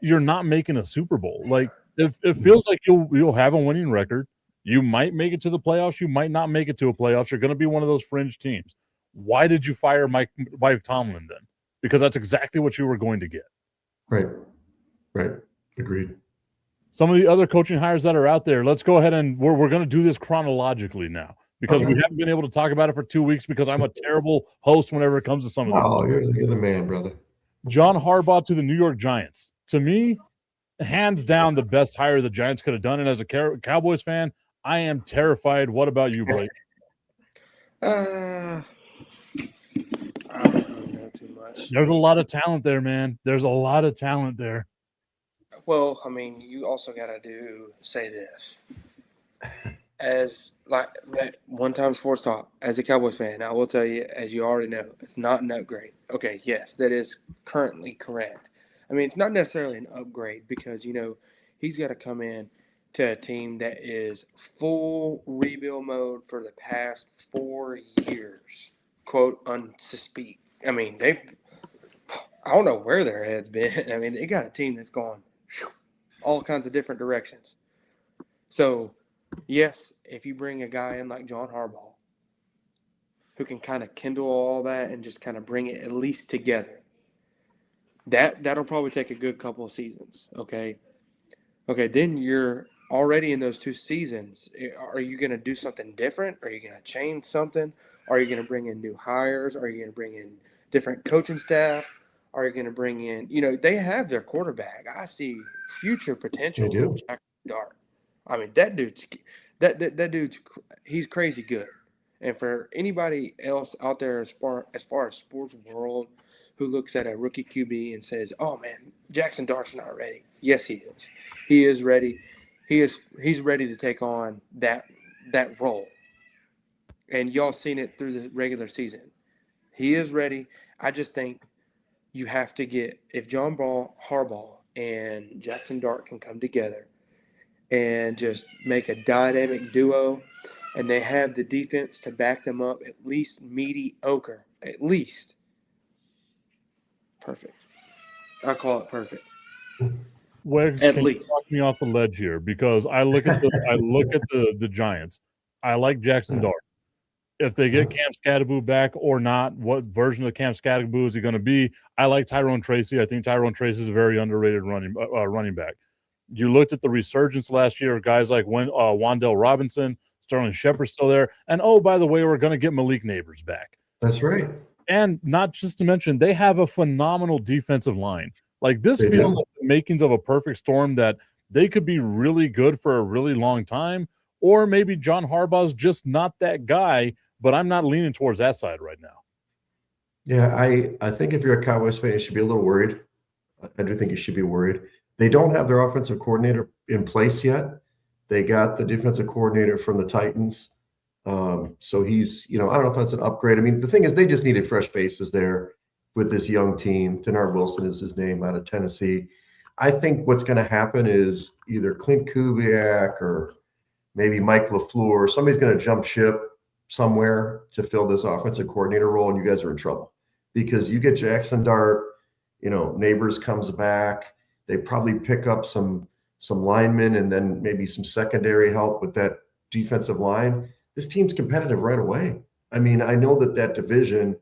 you're not making a Super Bowl. Like, if it feels like you'll have a winning record, you might make it to the playoffs. You might not make it to a playoffs. You're going to be one of those fringe teams. Why did you fire Mike Tomlin then? Because that's exactly what you were going to get. Right. Agreed. Some of the other coaching hires that are out there, let's go ahead and we're going to do this chronologically now because we haven't been able to talk about it for 2 weeks because I'm a terrible host whenever it comes to some of this. Oh, you're the man, brother. John Harbaugh to the New York Giants. To me, hands down, the best hire the Giants could have done. And as a Cowboys fan, I am terrified. What about you, Blake? I don't know too much. There's a lot of talent there, man. There's a lot of talent there. Well, I mean, you also got to say this. As like One Time Sports Talk, as a Cowboys fan, I will tell you, as you already know, it's not an upgrade. Okay, yes, that is currently correct. I mean, it's not necessarily an upgrade because, he's got to come in to a team that is full rebuild mode for the past 4 years, quote, to speak. I mean, I don't know where their head's been. I mean, they got a team that's gone all kinds of different directions. So, yes, if you bring a guy in like John Harbaugh who can kind of kindle all that and just kind of bring it at least together, That'll probably take a good couple of seasons. Okay. Then you're already in those 2 seasons. Are you going to do something different? Are you going to change something? Are you going to bring in new hires? Are you going to bring in different coaching staff? Are you going to bring in? They have their quarterback. I see future potential. They do. Jack Dart. I mean, that dude's he's crazy good. And for anybody else out there as far as sports world who looks at a rookie QB and says, "Oh man, Jackson Dart's not ready." Yes, he is. He is ready. He's ready to take on that role. And y'all seen it through the regular season. He is ready. I just think you have to get, if John Harbaugh and Jackson Dart can come together and just make a dynamic duo, and they have the defense to back them up, at least mediocre, at least. Perfect. I call it perfect. Wegs, At can least. you talk me off the ledge here, because I look at the Giants. I like Jackson Dart. If they get Cam Scatterboo back or not, what version of Cam Scatterboo is he going to be? I like Tyrone Tracy. I think Tyrone Tracy is a very underrated running back. You looked at the resurgence last year of guys like Wan'Dale Robinson, Sterling Shepard's still there, and by the way, we're going to get Malik Neighbors back. That's right. And not just to mention, they have a phenomenal defensive line. Like, this feels like the makings of a perfect storm, that they could be really good for a really long time, or maybe John Harbaugh's just not that guy, but I'm not leaning towards that side right now. Yeah, I think if you're a Cowboys fan, you should be a little worried. I do think you should be worried. They don't have their offensive coordinator in place yet. They got the defensive coordinator from the Titans. So he's, I don't know if that's an upgrade. I mean, the thing is, they just needed fresh faces there with this young team. Denard Wilson is his name, out of Tennessee. I think what's going to happen is either Clint Kubiak or maybe Mike LaFleur, somebody's going to jump ship somewhere to fill this offensive coordinator role, and you guys are in trouble, because you get Jackson Dart, Neighbors comes back. They probably pick up some linemen and then maybe some secondary help with that defensive line. This team's competitive right away. I mean, I know that division,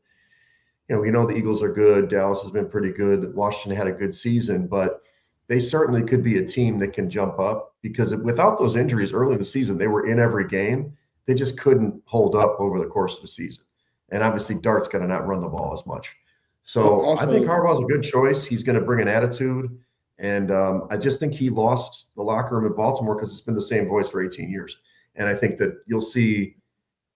we know the Eagles are good. Dallas has been pretty good. Washington had a good season, but they certainly could be a team that can jump up, because without those injuries early in the season, they were in every game. They just couldn't hold up over the course of the season. And obviously, Dart's going to not run the ball as much. So I think Harbaugh's a good choice. He's going to bring an attitude. And I just think he lost the locker room in Baltimore because it's been the same voice for 18 years. And I think that you'll see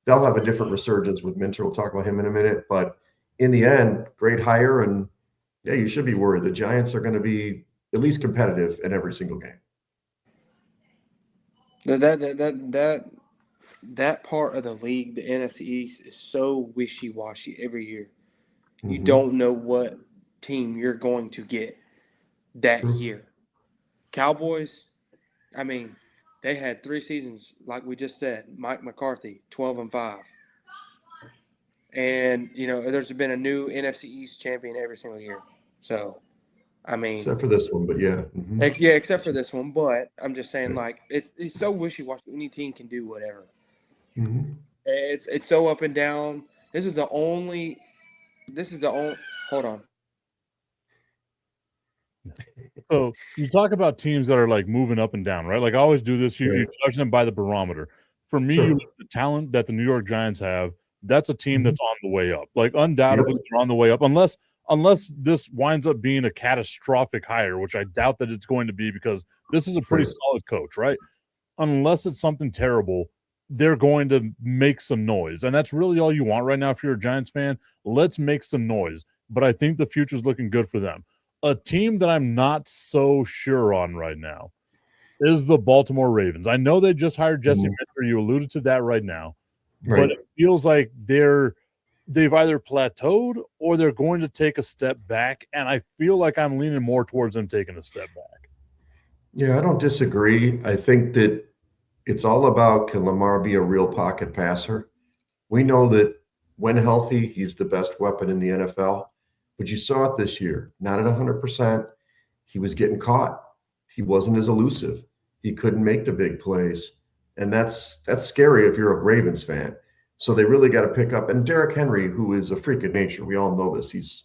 they'll have a different resurgence with Minter. We'll talk about him in a minute. But in the end, great hire. And, yeah, you should be worried. The Giants are going to be at least competitive in every single game. That part of the league, the NFC East, is so wishy-washy every year. Mm-hmm. You don't know what team you're going to get that year. Cowboys, I mean, they had 3 seasons, like we just said. Mike McCarthy, 12-5. And, there's been a new NFC East champion every single year. So, I mean, except for this one, but yeah. Mm-hmm. Except for this one. But I'm just saying, like, it's so wishy-washy. Any team can do whatever. Mm-hmm. It's so up and down. This is the only. Hold on. So you talk about teams that are like moving up and down, right? Like, I always do this. You judge them by the barometer. For me, you look at the talent that the New York Giants have, that's a team that's on the way up. Like, undoubtedly, they're on the way up, unless this winds up being a catastrophic hire, which I doubt that it's going to be, because this is a pretty solid coach, right? Unless it's something terrible, they're going to make some noise. And that's really all you want right now if you're a Giants fan. Let's make some noise. But I think the future's looking good for them. A team that I'm not so sure on right now is the Baltimore Ravens. I know they just hired Jesse Minter. You alluded to that right now. Right. But it feels like they've either plateaued or they're going to take a step back. And I feel like I'm leaning more towards them taking a step back. Yeah, I don't disagree. I think that it's all about, can Lamar be a real pocket passer? We know that when healthy, he's the best weapon in the NFL. But you saw it this year, not at 100%. He was getting caught. He wasn't as elusive. He couldn't make the big plays. And that's scary if you're a Ravens fan. So they really got to pick up. And Derrick Henry, who is a freak of nature, we all know this. He's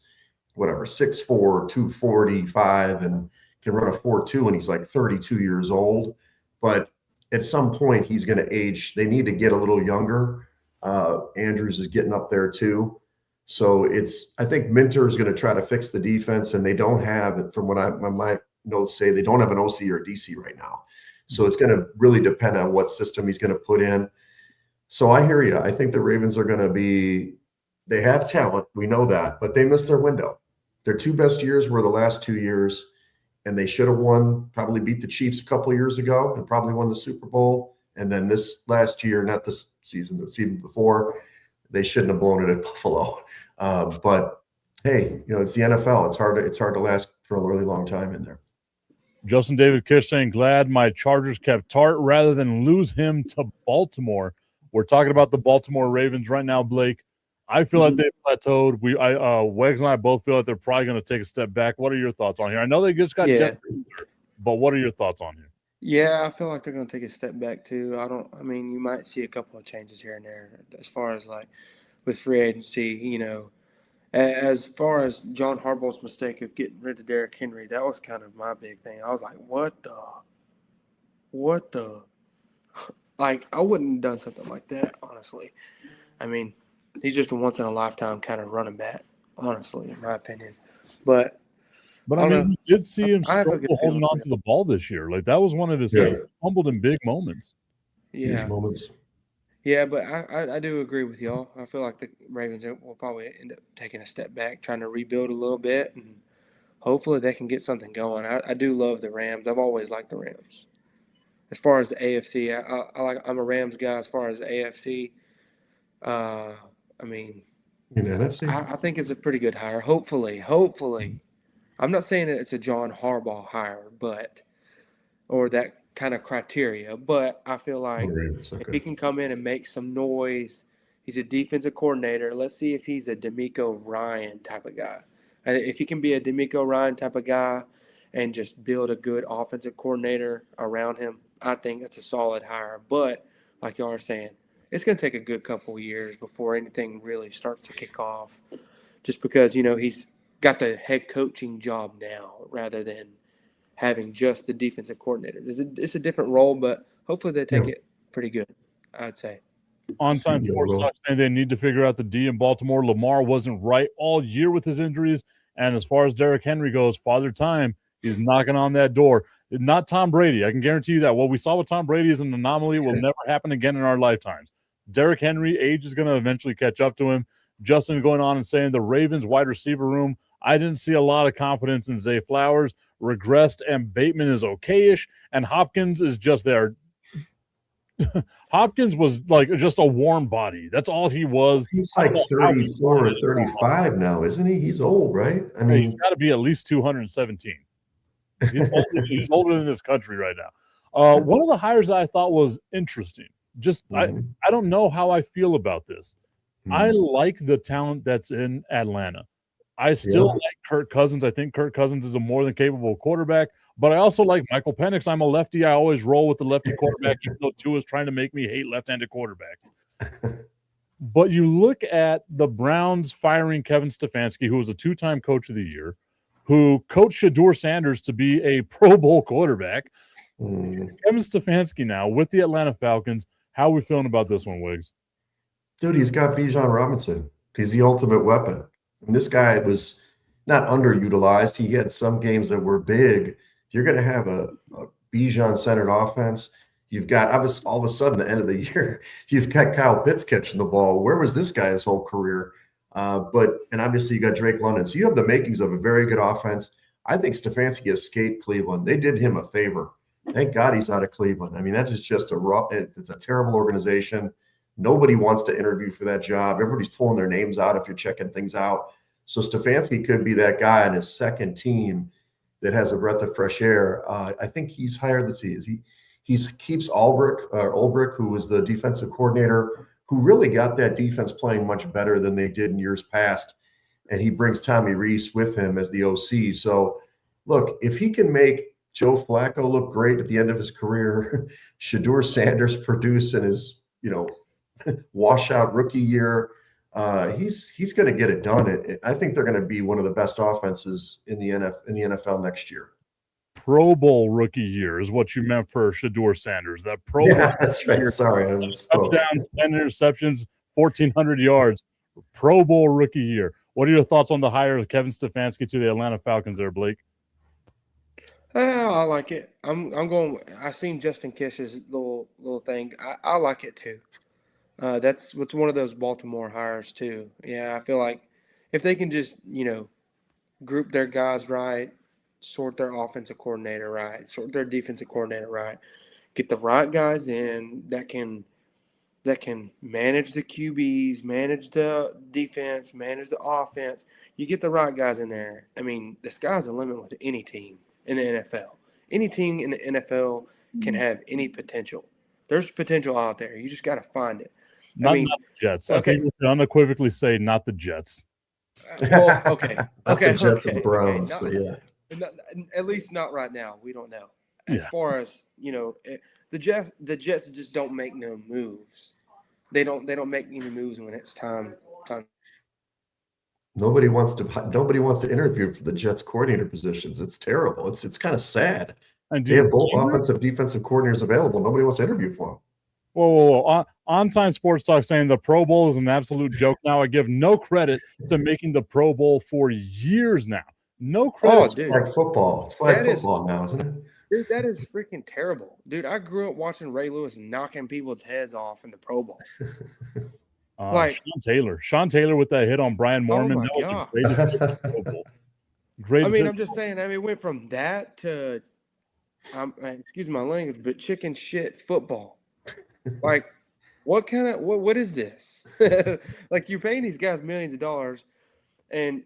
whatever, 6'4", 245, and can run a 4.2, and he's like 32 years old. But at some point, he's going to age. They need to get a little younger. Andrews is getting up there too. So I think Minter is going to try to fix the defense, and they don't have, from what my notes say, they don't have an OC or a DC right now. So it's going to really depend on what system he's going to put in. So I hear you. I think the Ravens are going to be, they have talent. We know that, but they missed their window. Their two best years were the last 2 years, and they should have won, probably beat the Chiefs a couple of years ago and probably won the Super Bowl. And then this last year, not this season, the season before, they shouldn't have blown it at Buffalo. But hey, it's the NFL. It's hard to last for a really long time in there. Justin David Kish saying, glad my Chargers kept Tart rather than lose him to Baltimore. We're talking about the Baltimore Ravens right now, Blake. I feel like they've plateaued. Wegs and I both feel like they're probably going to take a step back. What are your thoughts on here? I know they just got Jeff, but what are your thoughts on here? Yeah, I feel like they're going to take a step back too. You might see a couple of changes here and there as far as like with free agency, As far as John Harbaugh's mistake of getting rid of Derrick Henry, that was kind of my big thing. I was like, what the? Like, I wouldn't have done something like that, honestly. I mean, he's just a once-in-a-lifetime kind of running back, honestly, in my opinion. But we did see him struggle holding on to the ball this year. Like, that was one of his things. He fumbled in big moments. Yeah. Huge moments. Yeah, but I do agree with y'all. I feel like the Ravens will probably end up taking a step back, trying to rebuild a little bit, and hopefully they can get something going. I do love the Rams. I've always liked the Rams. As far as the AFC, I'm a Rams guy. As far as the AFC, in NFC, I think it's a pretty good hire. Hopefully, I'm not saying that it's a John Harbaugh hire, or that kind of criteria, but I feel like if he can come in and make some noise, he's a defensive coordinator. Let's see if he's a DeMeco Ryan type of guy. If he can be a DeMeco Ryan type of guy and just build a good offensive coordinator around him, I think that's a solid hire. But like y'all are saying, it's going to take a good couple of years before anything really starts to kick off, just because, he's got the head coaching job now rather than having just the defensive coordinator. It's a different role, but hopefully they take it pretty good, I'd say. On Time Sports Talk saying they need to figure out the D in Baltimore. Lamar wasn't right all year with his injuries. And as far as Derrick Henry goes, Father Time is knocking on that door. Not Tom Brady. I can guarantee you that. What we saw with Tom Brady is an anomaly. It will never happen again in our lifetimes. Derrick Henry, age is going to eventually catch up to him. Justin going on and saying the Ravens wide receiver room, I didn't see a lot of confidence in Zay Flowers. Regressed, and Bateman is okay-ish, and Hopkins is just there. Hopkins was like just a warm body. That's all he was. He's like 34 or 35 now, isn't he? He's old, right? I mean, he's got to be at least 217. He's older than this country right now. One of the hires that I thought was interesting. I don't know how I feel about this. I like the talent that's in Atlanta. I still like Kirk Cousins. I think Kirk Cousins is a more than capable quarterback, but I also like Michael Penix. I'm a lefty. I always roll with the lefty quarterback, even though Tua is trying to make me hate left-handed quarterbacks. But you look at the Browns firing Kevin Stefanski, who was a two-time coach of the year, who coached Shedeur Sanders to be a Pro Bowl quarterback. Kevin Stefanski now with the Atlanta Falcons. How are we feeling about this one, Wiggs? Dude, he's got Bijan Robinson. He's the ultimate weapon. And this guy was not underutilized. He had some games that were big. You're going to have a Bijan-centered offense. You've got, all of a sudden, the end of the year, you've got Kyle Pitts catching the ball. Where was this guy his whole career? And obviously you got Drake London. So you have the makings of a very good offense. I think Stefanski escaped Cleveland. They did him a favor. Thank God he's out of Cleveland. I mean, that is just it's a terrible organization. Nobody wants to interview for that job. Everybody's pulling their names out if you're checking things out. So Stefanski could be that guy on his second team that has a breath of fresh air. I think he's higher than he is. He keeps Ulbrich, who was the defensive coordinator, who really got that defense playing much better than they did in years past. And he brings Tommy Reese with him as the OC. So, look, if he can make Joe Flacco look great at the end of his career, Shedeur Sanders produce in his, washout rookie year, He's going to get it done. I think they're going to be one of the best offenses in the NFL next yeyear. Pro Bowl rookie year is what you meant for Shedeur Sanders. That Pro Bowl. That's right. Sorry, I misspoke. Touchdowns, 10 interceptions, 1,400 yards. Pro Bowl rookie year. What are your thoughts on the hire of Kevin Stefanski to the Atlanta Falcons there, Blake? I like it. I'm going. I seen Justin Kish's little thing. I like it too. That's what's one of those Baltimore hires too. Yeah, I feel like if they can just group their guys right, sort their offensive coordinator right, sort their defensive coordinator right, get the right guys in that can manage the QBs, manage the defense, manage the offense. You get the right guys in there. I mean, the sky's the limit with any team in the NFL. Any team in the NFL can have any potential. There's potential out there. You just got to find it. Not the Jets. Okay. I think we can unequivocally say not the Jets. Well, okay. The Jets and the Browns, but yeah. At least not right now. We don't know. As far as the Jets just don't make no moves. They don't make any moves when it's time. Nobody wants to interview for the Jets coordinator positions. It's terrible. It's kind of sad. And they have both offensive, defensive coordinators available. Nobody wants to interview for them. Whoa. On-time Sports Talk saying the Pro Bowl is an absolute joke. Now I give no credit to making the Pro Bowl for years now. No credit. It's flag football. It's flag football now, isn't it? Dude, that is freaking terrible. Dude, I grew up watching Ray Lewis knocking people's heads off in the Pro Bowl. Sean Taylor with that hit on Brian Moorman. Oh my God. Was the greatest Pro Bowl. I'm just saying. I mean, it went from that to, excuse my language, but chicken shit football. Like, what is this? Like, you're paying these guys millions of dollars, and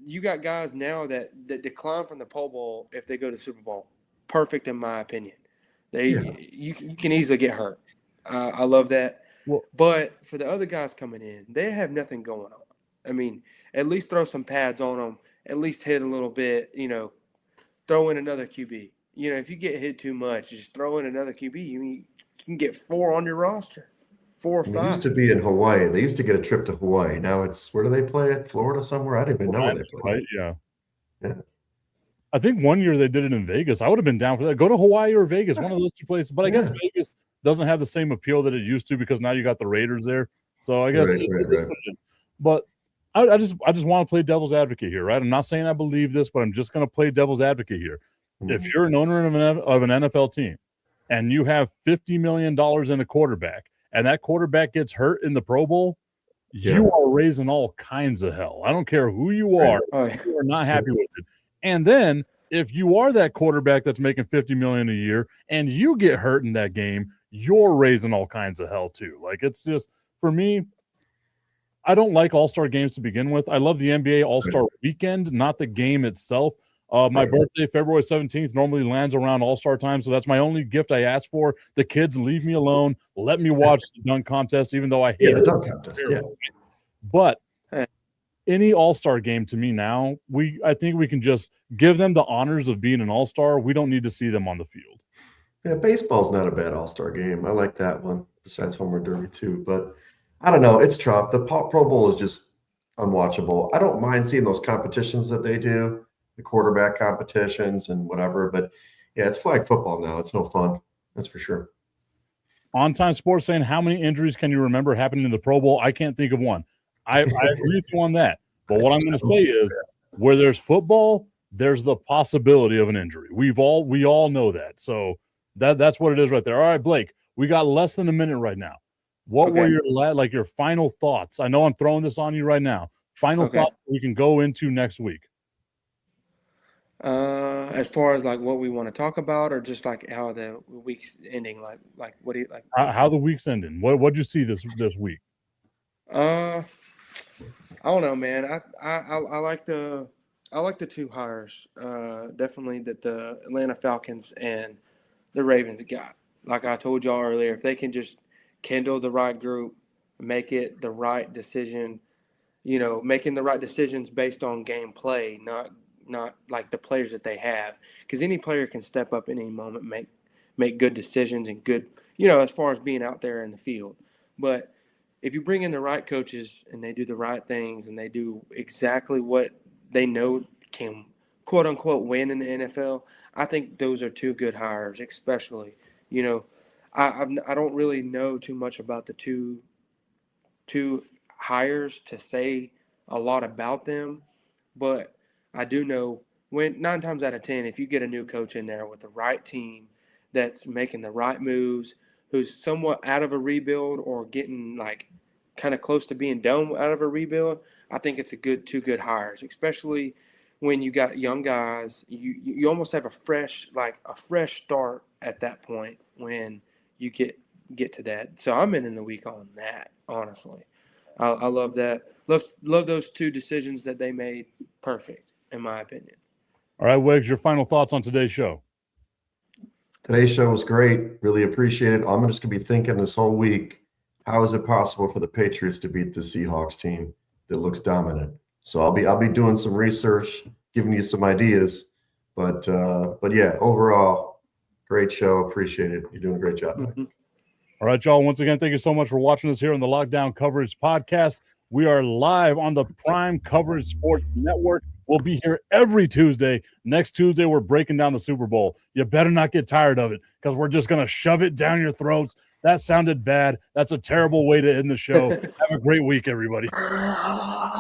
you got guys now that decline from the Pro Bowl if they go to the Super Bowl. Perfect in my opinion. You can easily get hurt. I love that. Well, but for the other guys coming in, they have nothing going on. I mean, at least throw some pads on them. At least hit a little bit. Throw in another QB. If you get hit too much, just throw in another QB. You can get 4 on your roster. 4 or 5. They used to be in Hawaii. They used to get a trip to Hawaii. Now it's where do they play at? Florida somewhere? I don't even know where they play. Right? Yeah. I think one year they did it in Vegas. I would have been down for that. Go to Hawaii or Vegas, one of those two places. But I guess Vegas doesn't have the same appeal that it used to because now you got the Raiders there. So I guess right. But I just want to play devil's advocate here, right? I'm not saying I believe this, but I'm just going to play devil's advocate here. Mm-hmm. If you're an owner of an NFL team and you have $50 million in a quarterback and that quarterback gets hurt in the Pro Bowl, you are raising all kinds of hell. I don't care who you are. You are not happy with it. And then if you are that quarterback that's making $50 million a year and you get hurt in that game, you're raising all kinds of hell too. Like, it's just, for me, I don't like all-star games to begin with. I love the NBA all-star weekend, not the game itself. My birthday, February 17th, normally lands around all-star time, so that's my only gift I ask for. The kids leave me alone. Let me watch the dunk contest, even though I hate the dunk contest. Yeah. But any all-star game to me now, I think we can just give them the honors of being an all-star. We don't need to see them on the field. Yeah, baseball's not a bad all-star game. I like that one, besides Homer Derby too. But I don't know. It's tough. The Pro Bowl is just unwatchable. I don't mind seeing those competitions that they do, the quarterback competitions and whatever. But, yeah, it's flag football now. It's no fun. That's for sure. On Time Sports saying, how many injuries can you remember happening in the Pro Bowl? I can't think of one. I agree with you on that. But what I'm going to say is, where there's football, there's the possibility of an injury. We all know that. So that's what it is right there. All right, Blake, we got less than a minute right now. What were your final thoughts? I know I'm throwing this on you right now. Final thoughts we can go into next week. As far as like what we want to talk about, or just like how the week's ending, like what do you like? How the week's ending? What'd you see this week? I don't know, man. I like the 2 hires. Definitely that the Atlanta Falcons and the Ravens got. Like I told y'all earlier, if they can just kindle the right group, make it the right decision, making the right decisions based on gameplay, not like the players that they have. Because any player can step up in any moment, make good decisions and good, as far as being out there in the field. But if you bring in the right coaches and they do the right things and they do exactly what they know can quote unquote win in the NFL, I think those are two good hires, especially, you know, I don't really know too much about the two hires to say a lot about them, but I do know when 9 times out of 10, if you get a new coach in there with the right team that's making the right moves, who's somewhat out of a rebuild or getting like kind of close to being done out of a rebuild, I think it's two good hires, especially when you got young guys. You almost have a fresh start at that point when you get to that. So I'm in the week on that, honestly. I love that. Love those two decisions that they made. Perfect, in my opinion. All right, Wegs, your final thoughts on today's show. Today's show was great. Really appreciate it. I'm just going to be thinking this whole week, how is it possible for the Patriots to beat the Seahawks team that looks dominant? So I'll be doing some research, giving you some ideas. But yeah, overall, great show. Appreciate it. You're doing a great job. Mm-hmm. All right, y'all. Once again, thank you so much for watching us here on the Lockdown Coverage Podcast. We are live on the Prime Coverage Sports Network. We'll be here every Tuesday. Next Tuesday, we're breaking down the Super Bowl. You better not get tired of it because we're just going to shove it down your throats. That sounded bad. That's a terrible way to end the show. Have a great week, everybody.